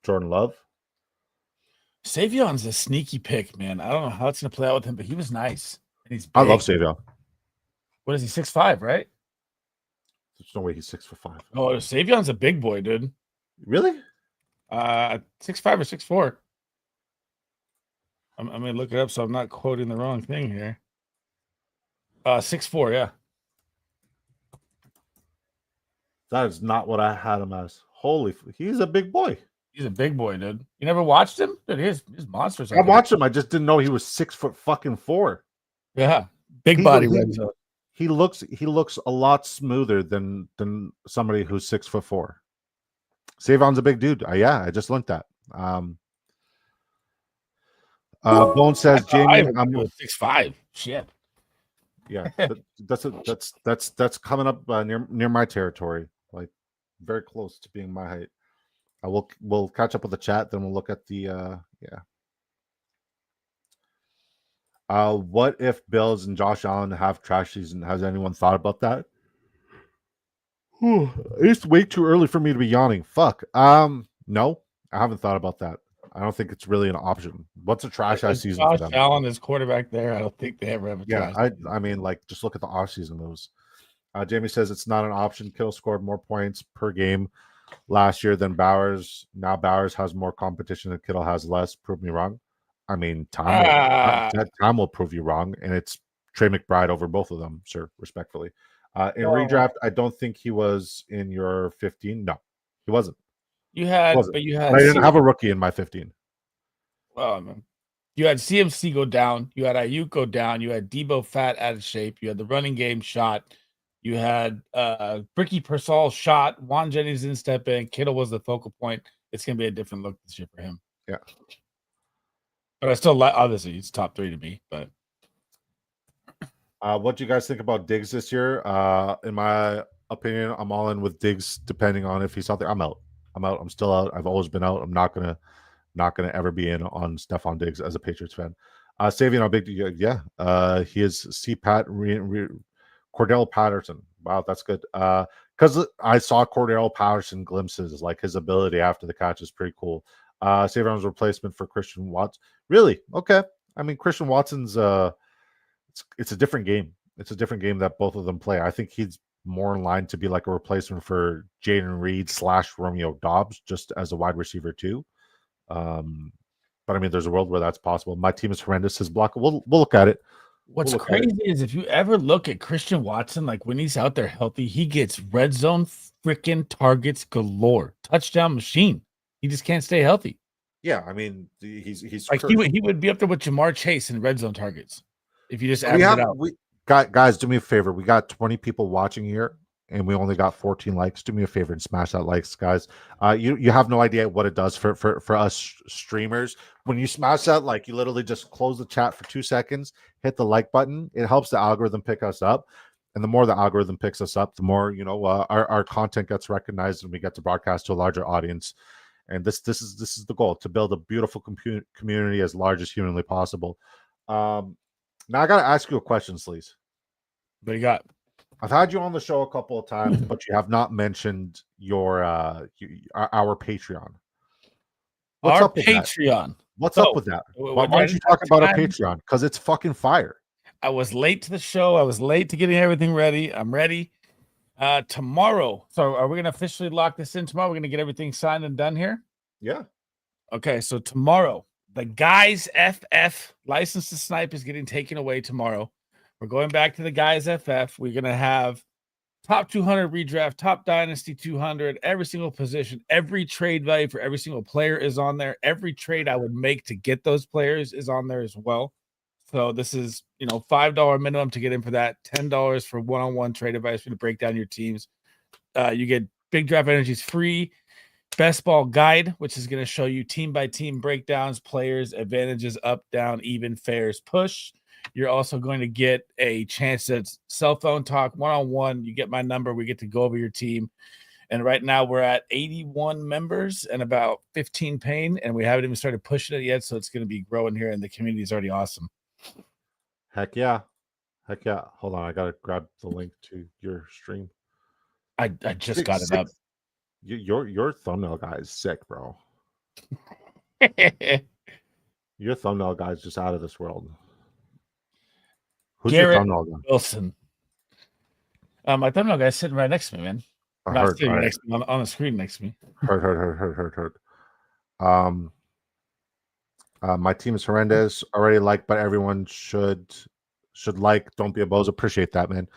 Jordan Love. Savion's a sneaky pick, man. I don't know how it's going to play out with him, but he was nice. And he's big. I love Savion. What is he? 6'5", right? There's no way he's 6'5". Oh, Savion's a big boy, dude. Really? 6'5" or 6'4". I'm going to look it up so I'm not quoting the wrong thing here. 6'4", yeah. That is not what I had him as. Holy, he's a big boy. He's a big boy, dude. You never watched him? Dude, he's monsters. I watched him. I just didn't know he was 6'4". Yeah, big body. He looks a lot smoother than somebody who's 6'4". Savon's a big dude. I just linked that. Bone says Jamie, I'm 6'5". Shit. Yeah, that's coming up near my territory. Like very close to being my height. We'll catch up with the chat, then we'll look at the what if Bills and Josh Allen have trash season? Has anyone thought about that? It's way too early for me to be yawning. Fuck. No, I haven't thought about that. I don't think it's really an option. What's a trash season Josh for them? Allen is quarterback there. I don't think they ever have a trash. I mean, like, just look at the offseason moves. Jamie says it's not an option. Kittle scored more points per game last year than Bowers. Now Bowers has more competition and Kittle has less. Prove me wrong. I mean, time will prove you wrong, and it's Trey McBride over both of them, sir, respectfully. In redraft, I don't think he was in your 15. No, he wasn't. I didn't have a rookie in my 15. Well, you had CMC go down. You had Ayuk go down. You had Debo fat out of shape. You had the running game shot. You had Ricky Pearsall shot. Juan Jennings didn't step in. Kittle was the focal point. It's going to be a different look this year for him. Yeah. But I still like, obviously, he's top 3 to me. But what do you guys think about Diggs this year? In my opinion, I'm all in with Diggs, depending on if he's out there. I'm out. I'm still out. I've always been out. I'm not gonna ever be in on Stephon Diggs as a Patriots fan. Savion, how big? He is CPAT Cordell Patterson. Wow, that's good. Because I saw Cordell Patterson glimpses, like his ability after the catch is pretty cool. Savion's replacement for Christian Watson. Really? Okay. I mean, Christian Watson's it's a different game. It's a different game that both of them play. I think he's more in line to be like a replacement for Jaden Reed / Romeo Dobbs, just as a wide receiver too. But I mean, there's a world where that's possible. My team is horrendous. His block. We'll look at it. What's crazy is if you ever look at Christian Watson, like when he's out there healthy, he gets red zone freaking targets galore, touchdown machine. He just can't stay healthy. Yeah, I mean, he's like he would be up there with Jamar Chase in red zone targets if you just average it out. Guys, do me a favor. We got 20 people watching here. and we only got 14 likes. Do me a favor and smash that likes, guys. You have no idea what it does for us streamers. When you smash that, like, you literally just close the chat for 2 seconds, hit the like button. It helps the algorithm pick us up. And the more the algorithm picks us up, the more, our content gets recognized and we get to broadcast to a larger audience. And this is the goal, to build a beautiful community as large as humanly possible. Now I got to ask you a question, Sleaze. What do you got? I've had you on the show a couple of times, but you have not mentioned your our Patreon. What's Our up with Patreon. that? What's up with that? Why don't you talk about our Patreon? Because it's fucking fire. I was late to the show. I was late to getting everything ready. I'm ready. Tomorrow. So are we going to officially lock this in tomorrow? We're going to get everything signed and done here? Yeah. Okay, so tomorrow, the Guys FF license to snipe is getting taken away tomorrow. We're going back to the Guys FF. We're going to have top 200 redraft, top dynasty 200, every single position, every trade value for every single player is on there. Every trade I would make to get those players is on there as well. So this is, $5 minimum to get in for that, $10 for one-on-one trade advice for to break down your teams. You get Big Draft Energies free, Best Ball Guide, which is going to show you team by team breakdowns, players, advantages, up, down, even, fairs, push. You're also going to get a chance at cell phone talk one-on-one. You get my number. We get to go over your team. And right now we're at 81 members and about 15 paying, and we haven't even started pushing it yet. So it's going to be growing here, and the community is already awesome. Heck yeah. Hold on. I got to grab the link to your stream. I just got it up. Your thumbnail guy is sick, bro. Your thumbnail guy is just out of this world. Who's Garrett your thumbnail guy? Wilson. My thumbnail guy's sitting right next to me, man. Not sitting next to me, on the screen next to me. Heard. My team is horrendous. Already liked, but everyone should like. Don't be a bozo. Appreciate that, man.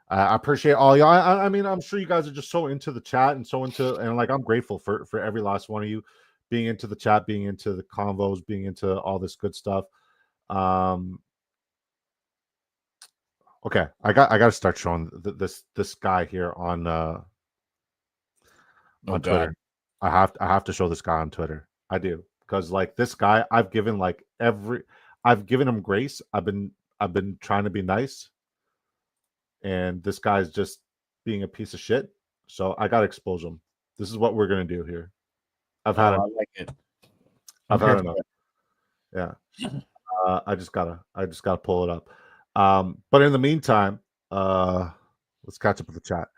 I appreciate all y'all. I mean, I'm sure you guys are just so into the chat and I'm grateful for every last one of you being into the chat, being into the convos, being into all this good stuff. Okay, I got to start showing this guy here on Twitter. I have to show this guy on Twitter. I do, because like this guy, I've given him grace. I've been trying to be nice, and this guy's just being a piece of shit. So I gotta expose him. This is what we're gonna do here. I've had I like it. I've had enough. Yeah. I just gotta pull it up. But in the meantime, let's catch up with the chat.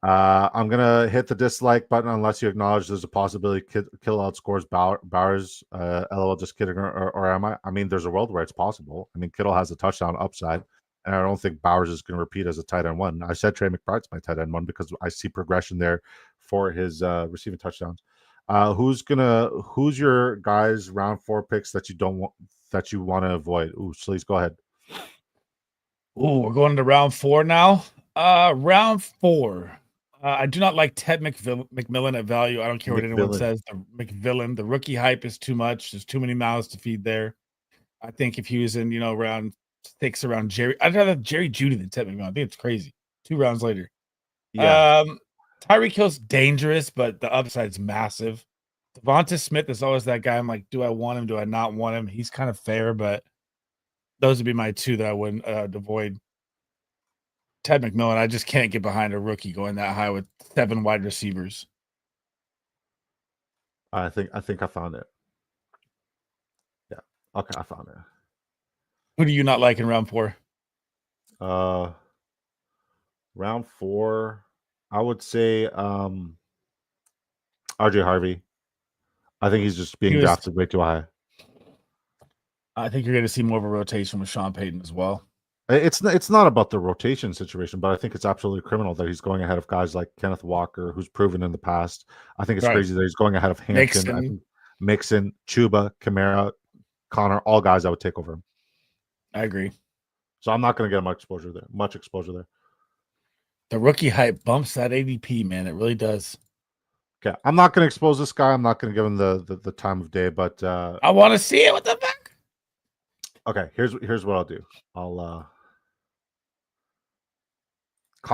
I'm gonna hit the dislike button unless you acknowledge there's a possibility Kittle outscores Bowers. LOL, just kidding, or am I? I mean, there's a world where it's possible. I mean, Kittle has a touchdown upside, and I don't think Bowers is going to repeat as a tight end one. I said Trey McBride's my tight end one because I see progression there for his receiving touchdowns. Who's your guys' round 4 picks that you don't want, that you want to avoid? Ooh, please go ahead. Ooh, we're going to round 4 now. Round 4. I do not like Ted McMillan at value. I don't care what anyone says. The McVillan, the rookie hype is too much. There's too many mouths to feed there. I think if he was in, round 6 around Jerry, I'd rather have Jerry Jeudy than Ted McMillan. I think it's crazy. 2 rounds later. Yeah. Tyreek Hill's dangerous, but the upside's massive. Devonta Smith is always that guy. I'm like, do I want him? Do I not want him? He's kind of fair, but those would be my 2 that I wouldn't avoid. Ted McMillan, I just can't get behind a rookie going that high with 7 wide receivers. I think I found it. Yeah. Okay, I found it. Who do you not like in round 4? Round 4, I would say RJ Harvey. I think he's just being drafted way too high. I think you're going to see more of a rotation with Sean Payton as well. It's not about the rotation situation, but I think it's absolutely criminal that he's going ahead of guys like Kenneth Walker, who's proven in the past. I think it's crazy that he's going ahead of Hampton, Mixon, Chuba, Kamara, Connor, all guys I would take over him. I agree. So I'm not going to get much exposure there. The rookie hype bumps that ADP, man. It really does. Okay, I'm not going to expose this guy. I'm not going to give him the time of day, but I want to see it. What the fuck? Okay, here's what I'll do. I'll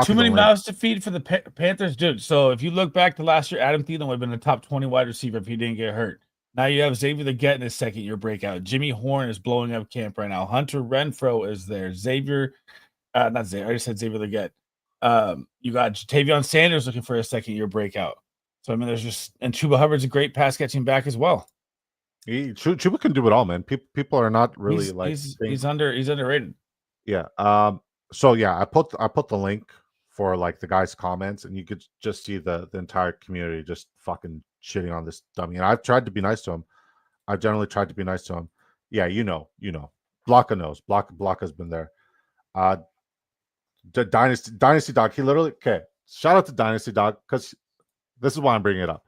Too many the link. mouths to feed for the Panthers, dude. So if you look back to last year, Adam Thielen would have been a top 20 wide receiver if he didn't get hurt. Now you have Xavier Leggett in his second year breakout. Jimmy Horn is blowing up camp right now. Hunter Renfro is there. Not Xavier. I just said Xavier Leggett. You got Tavion Sanders looking for a second year breakout. So I mean, and Chuba Hubbard's a great pass catching back as well. Chuba can do it all, man. People are not really he's underrated. Yeah. So yeah, I put the link for like the guy's comments, and you could just see the entire community just fucking shitting on this dummy. And I've tried to be nice to him. I've generally tried to be nice to him. Yeah, you know. Blocka knows. Blocka's been there. The Dynasty Dog. He literally shout out to Dynasty Dog, because this is why I'm bringing it up.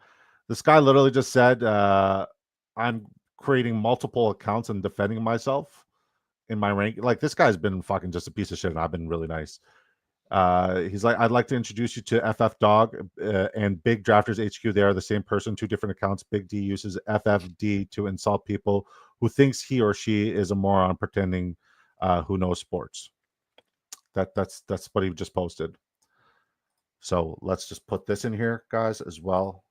This guy literally just said, I'm creating multiple accounts and defending myself in my rank. Like, this guy's been fucking just a piece of shit, and I've been really nice. He's like, I'd like to introduce you to FF Dog and Big Drafters HQ. They are the same person, two different accounts. Big D uses FFD to insult people who thinks he or she is a moron pretending who knows sports. That's what he just posted. So let's just put this in here, guys, as well.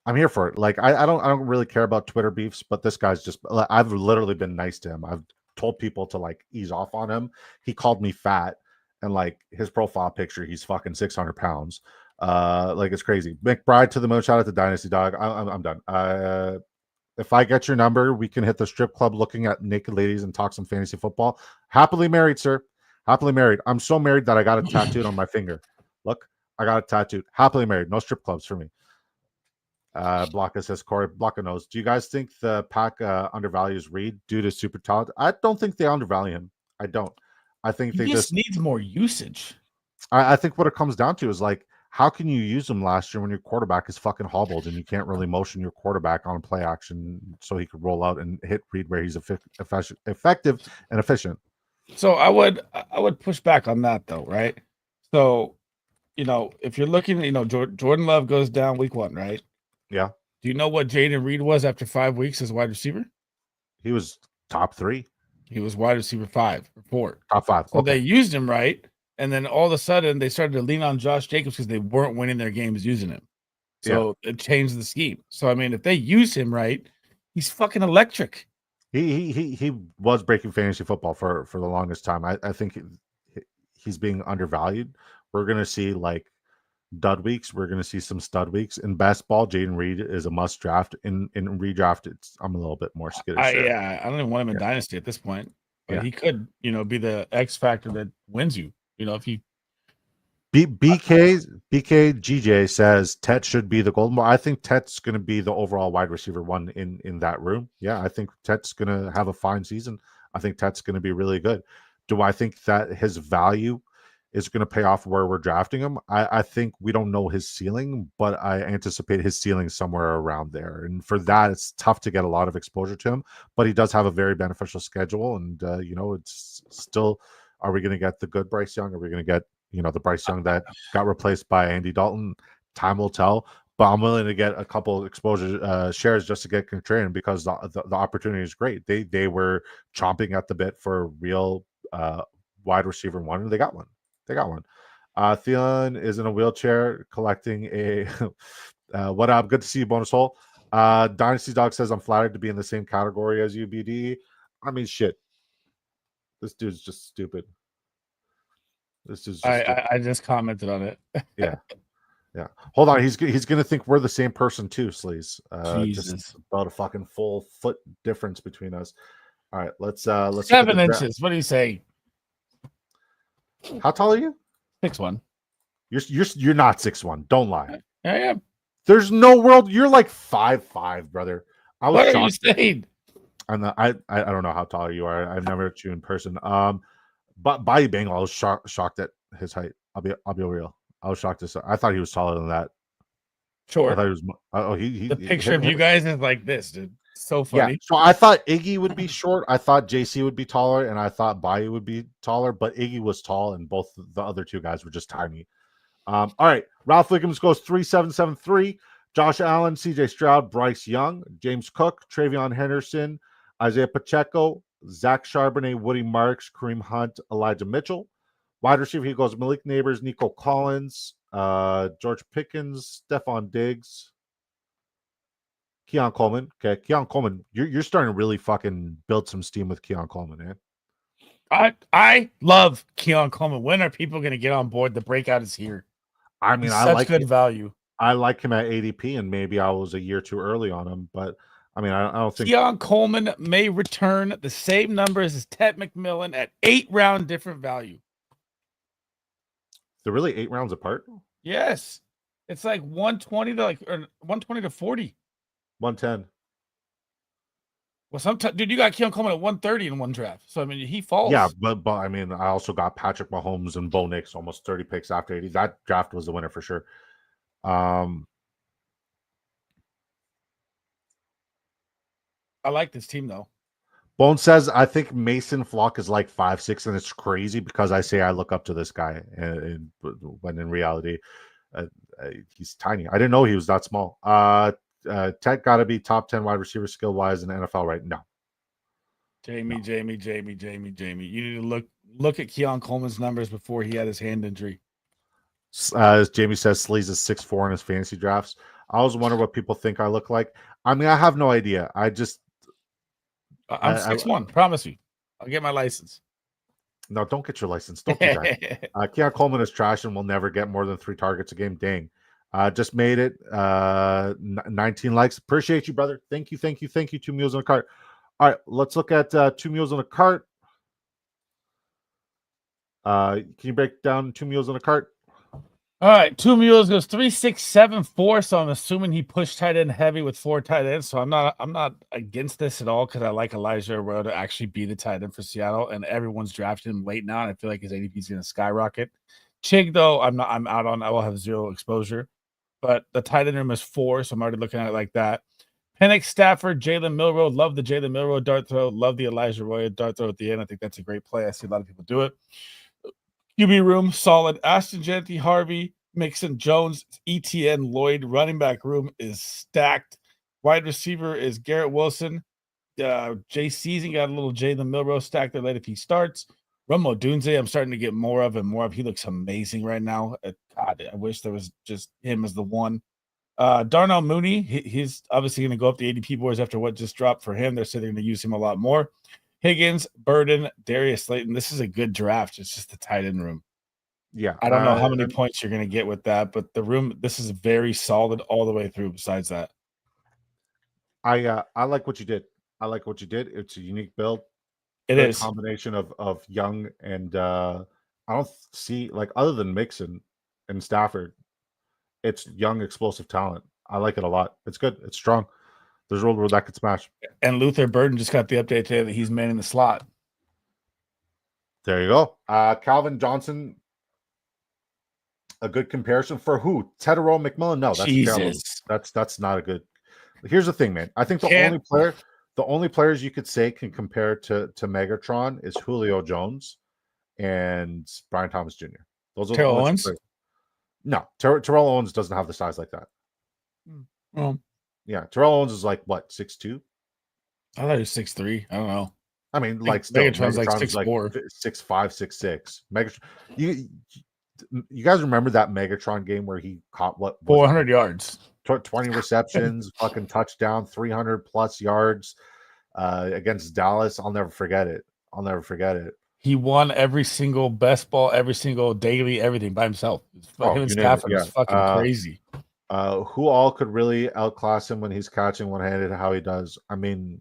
I'm here for it. Like, I don't really care about Twitter beefs, but this guy's just, I've literally been nice to him. I've told people to like ease off on him. He called me fat, and like his profile picture, he's fucking 600 pounds. Like, it's crazy. McBride to the moon. Shout out to Dynasty Dog. I'm done. If I get your number, we can hit the strip club looking at naked ladies and talk some fantasy football. Happily married, sir. Happily married. I'm so married that I got it tattooed on my finger. Look, I got it tattooed. Happily married. No strip clubs for me. Blocka says, Corey, Blocka knows. Do you guys think the pack undervalues Reed due to super talent? I don't think they undervalue him. I don't. I think he just needs more usage. I think what it comes down to is like, how can you use him last year when your quarterback is fucking hobbled and you can't really motion your quarterback on play action so he could roll out and hit Reed where he's effective and efficient? So I would push back on that though, right? So, if you're looking, Jordan Love goes down week 1, right? Yeah. Do you know what Jaden Reed was after 5 weeks as wide receiver? He was top 3. He was wide receiver 5 or 4. Top 5. So they used him right, and then all of a sudden they started to lean on Josh Jacobs because they weren't winning their games using him. So it changed the scheme. So I mean, if they use him right, he's fucking electric. He was breaking fantasy football for the longest time. I think he's being undervalued. We're gonna see like dud weeks. We're gonna see some stud weeks. In best ball, Jaden Reed is a must draft. In redraft, I'm a little bit more skittish. I don't even want him in Dynasty at this point. But he could, be the X factor that wins you. If you BKGJ says Tet should be the golden ball. I think Tet's going to be the overall wide receiver 1 in that room. Yeah, I think Tet's going to have a fine season. I think Tet's going to be really good. Do I think that his value is going to pay off where we're drafting him? I think we don't know his ceiling, but I anticipate his ceiling somewhere around there. And for that, it's tough to get a lot of exposure to him, but he does have a very beneficial schedule. And, it's still, are we going to get the good Bryce Young? Are we going to get, the Bryce Young that got replaced by Andy Dalton? Time will tell, but I'm willing to get a couple exposure shares just to get contrarian because the opportunity is great. They were chomping at the bit for a real wide receiver 1, and they got one. Thielen is in a wheelchair collecting a what up? Good to see you, bonus hole. Dynasty Dog says, I'm flattered to be in the same category as UBD. I mean, shit. This dude's just stupid. I just commented on it. Yeah. Hold on. He's gonna think we're the same person too, Sleaze. Jesus. Just about a fucking full foot difference between us. All right, let's 7 inches. What do you say? How tall are you? 6'1". You're not 6'1". Don't lie. I am. There's no world. You're like 5'5", brother. I was what shocked. are you saying? I don't know how tall you are. I've never met you in person. But Bayou Bengal, I was shocked at his height. I'll be real. I was shocked. I thought he was taller than that. Sure. I thought he was. The picture of you guys is like this, dude. So funny. Yeah. So I thought Iggy would be short. I thought JC would be taller, and I thought Bayou would be taller. But Iggy was tall, and both the other two guys were just tiny. All right. Ralph Wiggums goes 3773. Josh Allen, CJ Stroud, Bryce Young, James Cook, Travion Henderson, Isaiah Pacheco, Zach Charbonnet, Woody Marks, Kareem Hunt, Elijah Mitchell, Wide receiver, he goes Malik Neighbors, Nico Collins, George Pickens, Stephon Diggs, Keon Coleman. Okay, Keon Coleman, you're starting to really fucking build some steam with Keon Coleman, man. I love Keon Coleman. When are people going to get on board? The breakout is here. I mean, He's I such like good it. value. I like him at ADP, and maybe I was a year too early on him, but I mean, I don't think Keon Coleman may return the same numbers as Ted McMillan at 8-round different value. they're really 8 rounds apart. Yes, it's like 120 to 120 to 40. 110. Well, sometimes, dude, you got Keon Coleman at 130 in one draft. So I mean, he falls. Yeah, but I mean, I also got Patrick Mahomes and Bo Nix almost 30 picks after 80. That draft was the winner for sure. I like this team though. Bone says, I think Mason Flock is like 5'6", and it's crazy because I say I look up to this guy, and when in reality, he's tiny. I didn't know he was that small. Tech got to be top 10 wide receiver skill wise in the NFL right now. Jamie. You need to look at Keon Coleman's numbers before he had his hand injury. As Jamie says, Sleaze is 6'4" in his fantasy drafts. I always wonder what people think I look like. I mean, I have no idea. I'm 6'1", promise you. I'll get my license. No, don't get your license. Don't do that. Keon Coleman is trash and will never get more than 3 targets a game. Dang. Just made it. 19 likes. Appreciate you, brother. Thank you. 2 meals in a cart. All right, let's look at 2 meals in a cart. Can you break down 2 meals in a cart? All right, 2 mules goes 3, 6, 7, 4. So I'm assuming he pushed tight end heavy with 4 tight ends. So I'm not against this at all because I like Elijah Arroyo to actually be the tight end for Seattle, and everyone's drafted him late now, and I feel like his ADP is going to skyrocket. Chig though, I'm out on. I will have 0 exposure, but the tight end room is 4, so I'm already looking at it like that. Penix, Stafford, Jalen Milroe. Love the Jalen Milroe dart throw. Love the Elijah Arroyo dart throw at the end. I think that's a great play. I see a lot of people do it. QB room, solid. Ashton Jeanty, Harvey, Mixon, Jones, ETN, Lloyd. Running back room is stacked. Wide receiver is Garrett Wilson. Jay Season got a little Jalen Milroe stacked there late if he starts. Romo Dunze, I'm starting to get more of and more of. He looks amazing right now. God, I wish there was just him as the one. Darnell Mooney, he's obviously going to go up the ADP boards after what just dropped for him. They're saying they're going to use him a lot more. Higgins, Burden, Darius Slayton. This is a good draft. It's just the tight end room. Yeah. I don't know how many points you're going to get with that, but the room, this is very solid all the way through besides that. I like what you did. It's a unique build. It is a combination of young and I don't see, like, other than Mixon and Stafford, it's young, explosive talent. I like it a lot. It's good. It's strong. There's a world where that could smash. And Luther Burden just got the update today that he's manning the slot. There you go. Calvin Johnson, a good comparison for who? Tedero McMillan? No, that's terrible. That's not a good. Here's the thing, man. I think the only players you could say can compare to Megatron is Julio Jones and Brian Thomas Jr. Those are Terrell Owens. No, Terrell Owens doesn't have the size like that. Yeah, Terrell Owens is like what, 6'2"? I thought he was 6'3". I don't know. I mean, like, still, Megatron's like 6'4", 6'5", 6'6". Megatron. You guys remember that Megatron game where he caught what? 400 yards, 20 receptions, fucking touchdown, 300 plus yards against Dallas. I'll never forget it. He won every single best ball, every single daily, everything by himself. Him and Stafford is fucking crazy. Who all could really outclass him when he's catching one-handed? How he does. I mean,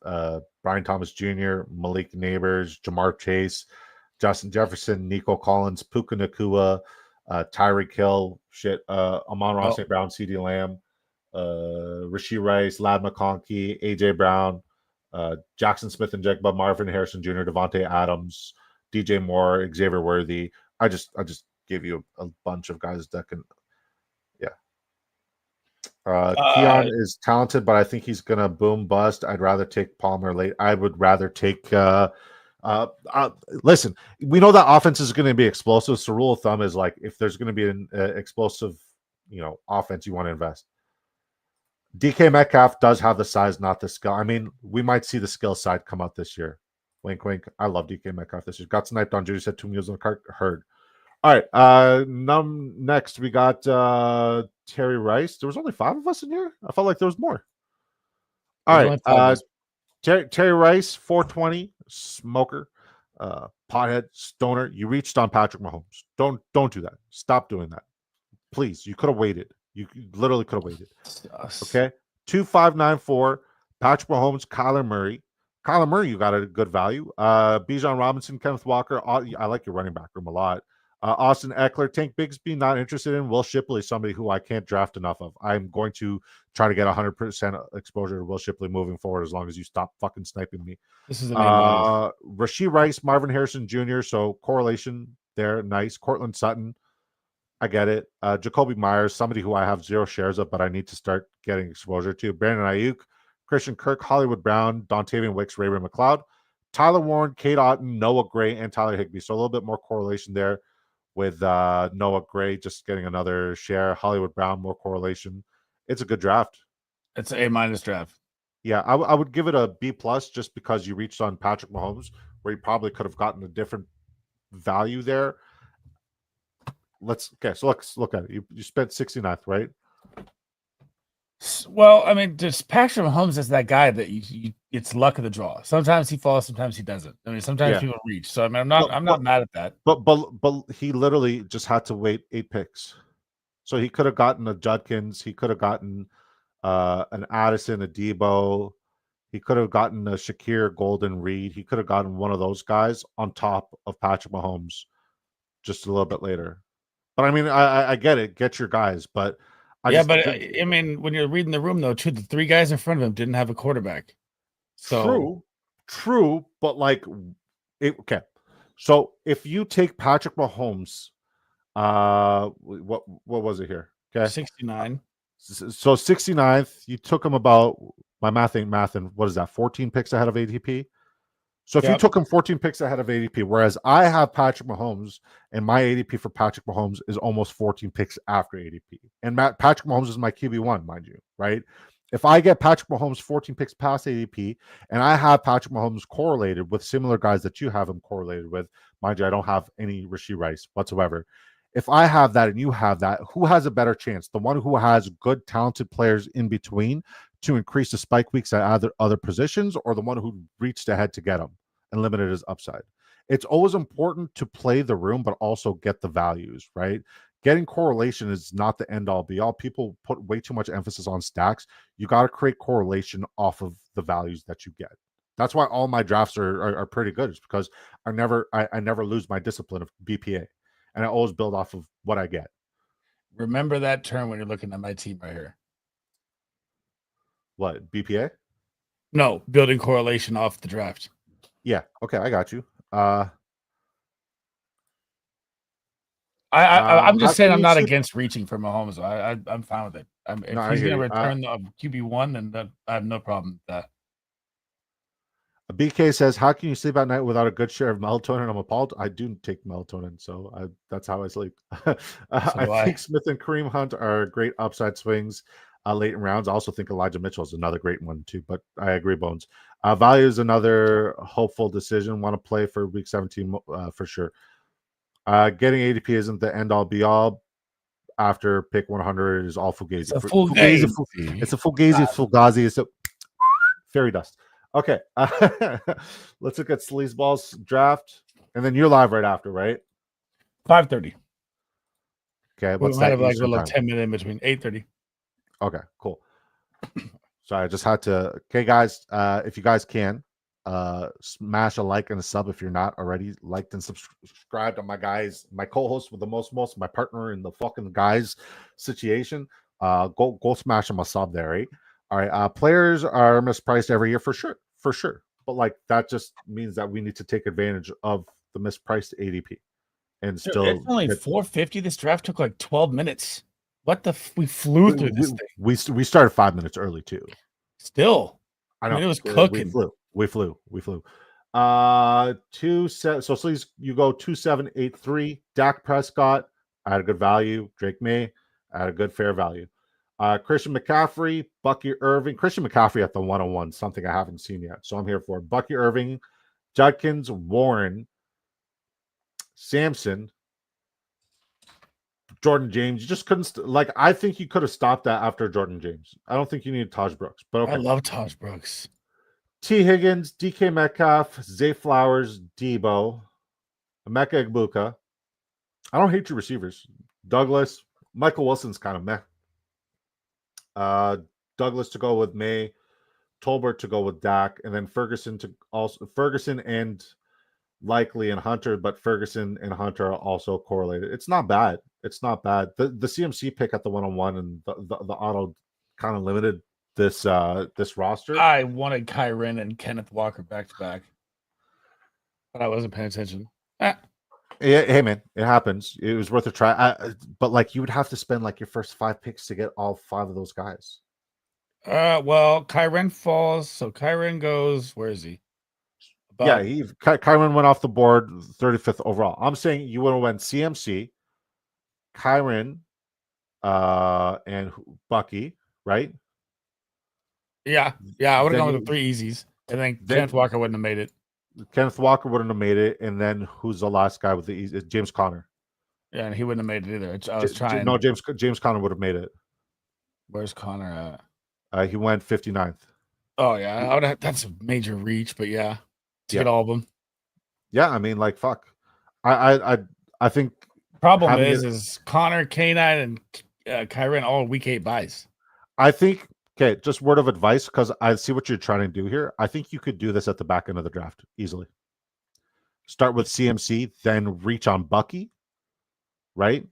Brian Thomas Jr., Malik Neighbors, Jamar Chase, Justin Jefferson, Nico Collins, Puka Nacua, Tyreek Hill, Amon-Ra St. Brown, CeeDee Lamb, Rashee Rice, Lad McConkey, A.J. Brown, Jackson Smith and Jigba, Marvin Harrison Jr., Devontae Adams, DJ Moore, Xavier Worthy. I just gave you a bunch of guys that can. Keon is talented, but I think he's gonna boom bust. I'd rather take Palmer late. I would rather take. Listen, we know that offense is going to be explosive. So rule of thumb is, like, if there's going to be an explosive, offense, you want to invest. DK Metcalf does have the size, not the skill. I mean, we might see the skill side come out this year. Wink, wink. I love DK Metcalf this year. Got sniped on Judy, said 2 meals on the cart. Heard. All right. Next, we got Terry Rice. There was only 5 of us in here. I felt like there was more. All There's right. only 5 Terry Rice, 420, smoker, pothead, stoner. You reached on Patrick Mahomes. Don't do that. Stop doing that. Please. You could have waited. You literally could have waited. Okay. 2594, Patrick Mahomes, Kyler Murray. Kyler Murray, you got a good value. Bijan Robinson, Kenneth Walker. I like your running back room a lot. Austin Eckler, Tank Bigsby, not interested in. Will Shipley, somebody who I can't draft enough of. I'm going to try to get 100% exposure to Will Shipley moving forward as long as you stop fucking sniping me. This is the main line. Rashee Rice, Marvin Harrison Jr., so correlation there, nice. Cortland Sutton, I get it. Jacoby Myers, somebody who I have 0 shares of, but I need to start getting exposure to. Brandon Ayuk, Christian Kirk, Hollywood Brown, Dontavian Wicks, Ray-Ray McLeod, Tyler Warren, Kate Otten, Noah Gray, and Tyler Higbee. So a little bit more correlation there with Noah Gray just getting another share. Hollywood Brown, more correlation. It's a good draft. It's an A- draft. Yeah, I would give it a B+ just because you reached on Patrick Mahomes, where you probably could have gotten a different value there. Let's look at it. You spent 69th, right? Well, I mean, just Patrick Mahomes is that guy that you it's luck of the draw. Sometimes he falls, sometimes he doesn't. I mean, sometimes people reach. So I mean, I'm not mad at that. But he literally just had to wait 8 picks. So he could have gotten a Judkins, he could have gotten an Addison, a Debo, he could have gotten a Shakir, Golden Reed, he could have gotten one of those guys on top of Patrick Mahomes just a little bit later. But I mean, I get it, get your guys, but I mean, when you're reading the room though, too, the 3 guys in front of him didn't have a quarterback. So true, but like okay. So if you take Patrick Mahomes, what was it here? Okay, 69. So 69th, you took him about, my math ain't mathing. What is that? 14 picks ahead of ADP. So if you took him 14 picks ahead of ADP, whereas I have Patrick Mahomes and my ADP for Patrick Mahomes is almost 14 picks after ADP. And Patrick Mahomes is my QB1, mind you, right? If I get Patrick Mahomes 14 picks past ADP and I have Patrick Mahomes correlated with similar guys that you have him correlated with, mind you, I don't have any Rashee Rice whatsoever. If I have that and you have that, who has a better chance? The one who has good, talented players in between to increase the spike weeks at other positions, or the one who reached ahead to get them and limited his upside? It's always important to play the room, but also get the values, right? Getting correlation is not the end all be all. People put way too much emphasis on stacks. You got to create correlation off of the values that you get. That's why all my drafts are pretty good. It's because I never lose my discipline of BPA, and I always build off of what I get. Remember that term when you're looking at my team right here. What, BPA? No, building correlation off the draft. Yeah. Okay, I got you. I'm just saying I'm not against reaching for Mahomes. I'm fine with it. If he's going to return the QB1, then I have no problem with that. BK says, how can you sleep at night without a good share of melatonin? I'm appalled. I do take melatonin, so that's how I sleep. I think Smith and Kareem Hunt are great upside swings late in rounds. I also think Elijah Mitchell is another great one too, but I agree, Bones. Value is another hopeful decision. Want to play for week 17 for sure. Getting ADP isn't the end all be all. After pick 100 is all fugazi. It's a fugazi. It's a fugazi. It's a fairy dust. Okay, let's look at Sleazeball's draft, and then you're live right after, right? 5:30. Okay, what's that? Like a little 10-minute in between 8:30. Okay, cool. So I just had to. Okay, guys, if you guys can, smash a like and a sub if you're not already liked and subscribed to my co-host with the most, my partner in the fucking guys situation. Go smash him a sub there, right? All right, players are mispriced every year for sure. But like that just means that we need to take advantage of the mispriced ADP, and still it's only 450. This draft took like 12 minutes. What the? We flew through this thing. We started 5 minutes early too. Still, I know it was cooking. We flew. 2-7. So please, you go 2-7-8-3. Dak Prescott, I had a good value. Drake May, I had a good fair value. Christian McCaffrey, Bucky Irving. Christian McCaffrey at the 101, something I haven't seen yet. So I'm here for Bucky Irving, Judkins, Warren, Samson, Jordan James. You just couldn't I think you could have stopped that after Jordan James. I don't think you needed Taj Brooks, but okay. I love Taj Brooks. T. Higgins, DK Metcalf, Zay Flowers, Debo, Emeka Egbuka. I don't hate your receivers. Douglas, Michael Wilson's kind of meh. Douglas to go with May, Tolbert to go with Dak, and then Ferguson and Likely and Hunter, but Ferguson and Hunter are also correlated. It's not bad. It's not bad. The CMC pick at the 101 and the auto kind of limited this roster. I wanted Kyren and Kenneth Walker back to back, but I wasn't paying attention. Hey man, it happens. It was worth a try. But you would have to spend your first 5 picks to get all 5 of those guys. Well, Kyren falls, so Kyren goes. Where is he? Kyren went off the board 35th overall. I'm saying you would have went CMC, Kyren, and Bucky, right? Yeah. I would have gone with the 3 easies, and then Kenneth Walker wouldn't have made it. Kenneth Walker wouldn't have made it, and then who's the last guy with the easy? James Conner. Yeah, and he wouldn't have made it either. I was trying. No, James Conner would have made it. Where's Conner at? He went 59th. Oh yeah, that's a major reach, but yeah, to get all of them. Yeah, I mean, fuck. I think problem is Connor, K9, and Kyren all week 8 buys. I think. Okay, just word of advice, because I see what you're trying to do here. I think you could do this at the back end of the draft easily. Start with CMC, then reach on Bucky, right?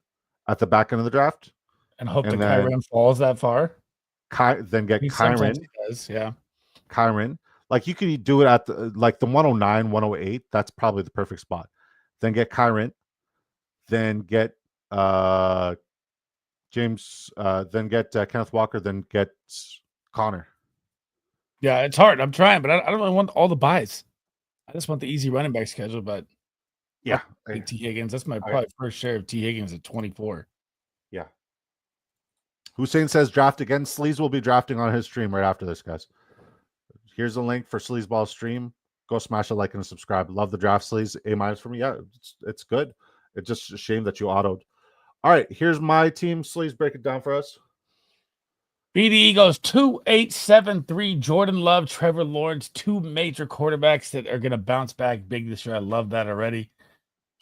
At the back end of the draft. And hope that Kyren falls that far. Then get Kyren. Yeah. Kyren. You could do it at the 109, 108. That's probably the perfect spot. Then get Kyren. Then get James, then get Kenneth Walker, then get Connor. Yeah, it's hard. I'm trying, but I don't really want all the buys. I just want the easy running back schedule, but yeah. T. Higgins, that's my probably first share of T. Higgins at 24. Yeah. Hussein says draft again. Sleaze will be drafting on his stream right after this, guys. Here's a link for Sleazeball's stream. Go smash a like and a subscribe. Love the draft, Sleaze. A- for me. Yeah, it's good. It's just a shame that you autoed. All right, here's my team. Sleaze, break it down for us. BDE goes 2-8-7-3. Jordan Love, Trevor Lawrence, 2 major quarterbacks that are going to bounce back big this year. I love that already.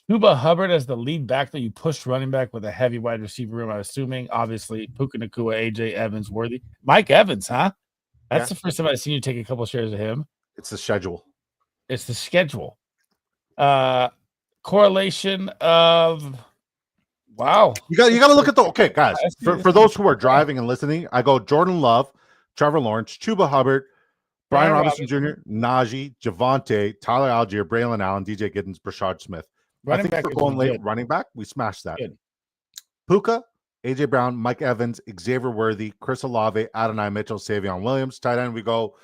Chuba Hubbard as the lead back, that you pushed running back with a heavy wide receiver room, I'm assuming. Obviously, Puka Nacua, AJ Evans, Worthy. Mike Evans, huh? That's the first time I've seen you take a couple shares of him. It's the schedule. It's the schedule. Correlation of... Wow. You got to look at okay, guys. For those who are driving and listening, I go Jordan Love, Trevor Lawrence, Chuba Hubbard, Brian Robinson Jr., Najee, Javonte, Tyler Algier, Braylon Allen, DJ Giddens, Brashard Smith. I think we're going late running back. We smashed that. Good. Puka, AJ Brown, Mike Evans, Xavier Worthy, Chris Olave, Adonai Mitchell, Savion Williams. Tight end, we go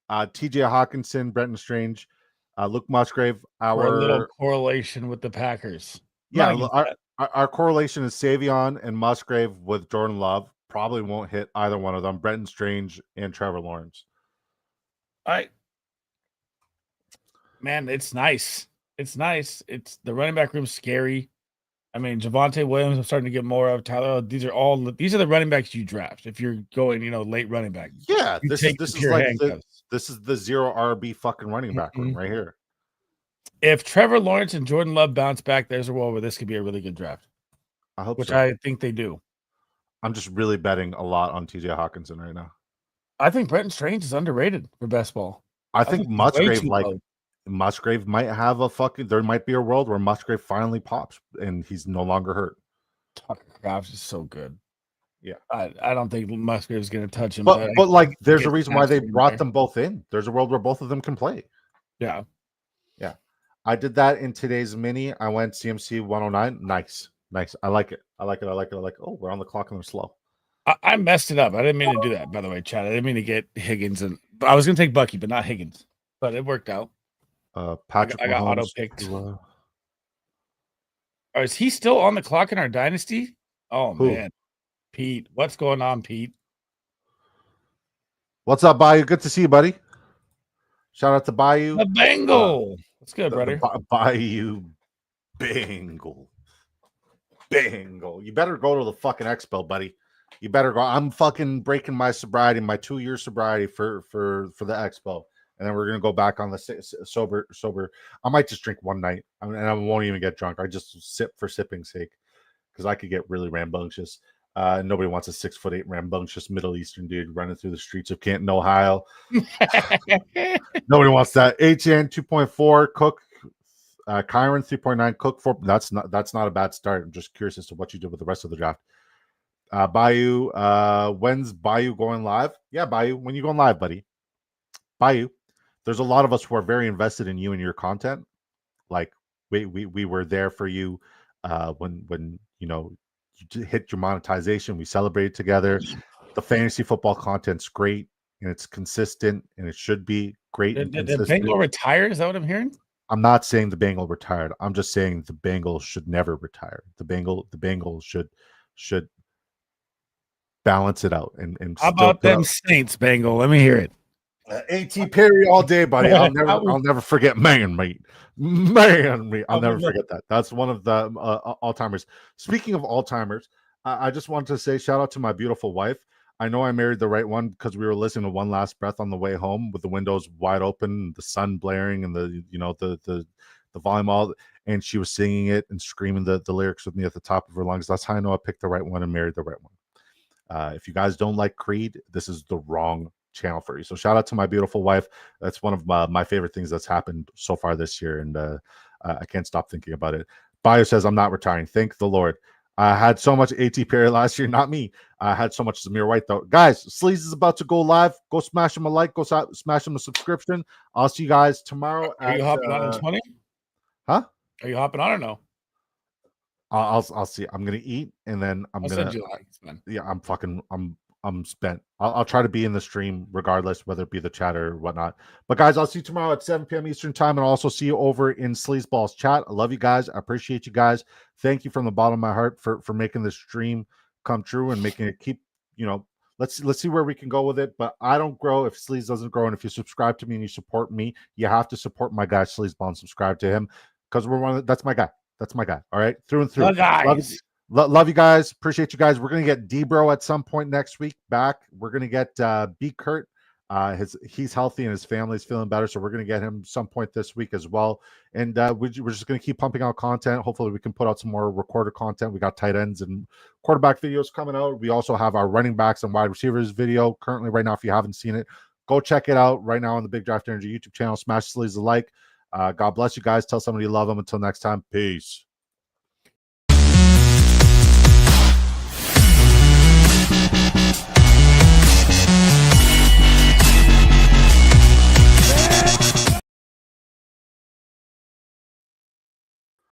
TJ Hawkinson, Brenton Strange, Luke Musgrave. For a little correlation with the Packers. Yeah, our correlation is Savion and Musgrave with Jordan Love. Probably won't hit either one of them. Brenton Strange and Trevor Lawrence. Man, it's nice. It's nice. It's the running back room's scary. I mean, Javonte Williams, I'm starting to get more of. Tyler, these are the running backs you draft if you're going, late running back. Yeah, this is the zero RB fucking running back room right here. If Trevor Lawrence and Jordan Love bounce back, there's a world where this could be a really good draft. I hope which so. I think they do. I'm just really betting a lot on TJ Hawkinson right now. I think Brenton Strange is underrated for best ball. I think Musgrave might have there might be a world where Musgrave finally pops and he's no longer hurt. Tucker Kraft is so good. Yeah. I don't think Musgrave is going to touch him. But there's a reason why they brought them both in. There's a world where both of them can play. Yeah. Yeah. I did that in today's mini. I went CMC 109. Nice. I like it. Oh, we're on the clock and they're slow. I messed it up. I didn't mean to do that, by the way, Chad. I didn't mean to get Higgins. I was going to take Bucky, but not Higgins. But it worked out. Patrick I got auto picked. Is he still on the clock in our dynasty? Oh, man. Pete. What's going on, Pete? What's up, Bayou? Good to see you, buddy. Shout out to Bayou. The Bengal. That's good, brother. Bayou Bengal. Bengal. You better go to the fucking expo, buddy. You better go. I'm fucking breaking my sobriety, my 2-year sobriety for the expo, and then we're gonna go back on the sober. I might just drink one night, and I won't even get drunk. I just sip for sipping's sake, because I could get really rambunctious. Nobody wants a 6'8" rambunctious Middle Eastern dude running through the streets of Canton, Ohio. Nobody wants that. HN 2.4 Cook, Kyron 3.9 Cook 4. That's not a bad start. I'm just curious as to what you did with the rest of the draft. Bayou, when's Bayou going live? Yeah, Bayou, when you going live, buddy? Bayou, there's a lot of us who are very invested in you and your content. Like we were there for you when you know you hit your monetization. We celebrated together. The fantasy football content's great and it's consistent and it should be great. Did the Bengal retire? Is that what I'm hearing? I'm not saying the Bengal retired. I'm just saying the Bengals should never retire. The Bengals should balance it out and how about them Saints, Bengal? Let me hear it. AT Perry all day, buddy. I'll never forget man meat. I'll never forget that. That's one of the Alzheimer's. Speaking of Alzheimer's, I just wanted to say shout out to my beautiful wife. I know I married the right one because we were listening to One Last Breath on the way home with the windows wide open, the sun blaring, and the volume all, and she was singing it and screaming the lyrics with me at the top of her lungs. That's how I know I picked the right one and married the right one. If you guys don't like Creed, this is the wrong channel for you. So shout out to my beautiful wife. That's one of my favorite things that's happened so far this year, and I can't stop thinking about it. Bio says I'm not retiring. Thank the Lord. I had so much AT Perry last year, not me. I had so much Zamir White though. Guys, Sleaze is about to go live. Go smash him a like. Go smash him a subscription. I'll see you guys tomorrow. Are you hopping on in 20? Huh? Are you hopping on or no? I'll see. I'm gonna eat and then I'm gonna. Send you likes, man. Yeah, I'm spent. I'll try to be in the stream regardless, whether it be the chat or whatnot. But guys, I'll see you tomorrow at 7 p.m. Eastern time, and I'll also see you over in Sleazeball's chat. I love you guys. I appreciate you guys. Thank you from the bottom of my heart for making this stream come true and making it keep. Let's see where we can go with it. But I don't grow if Sleaze doesn't grow, and if you subscribe to me and you support me, you have to support my guy Sleazeball and subscribe to him because that's my guy. That's my guy. All right, through and through. Love you guys. Appreciate you guys. We're gonna get D-Bro at some point next week back. We're gonna get B Kurt. He's healthy and his family's feeling better, so we're gonna get him some point this week as well. And we're just gonna keep pumping out content. Hopefully, we can put out some more recorded content. We got tight ends and quarterback videos coming out. We also have our running backs and wide receivers video currently right now. If you haven't seen it, go check it out right now on the Big Draft Energy YouTube channel. Smash the like. God bless you guys. Tell somebody you love them. Until next time, peace.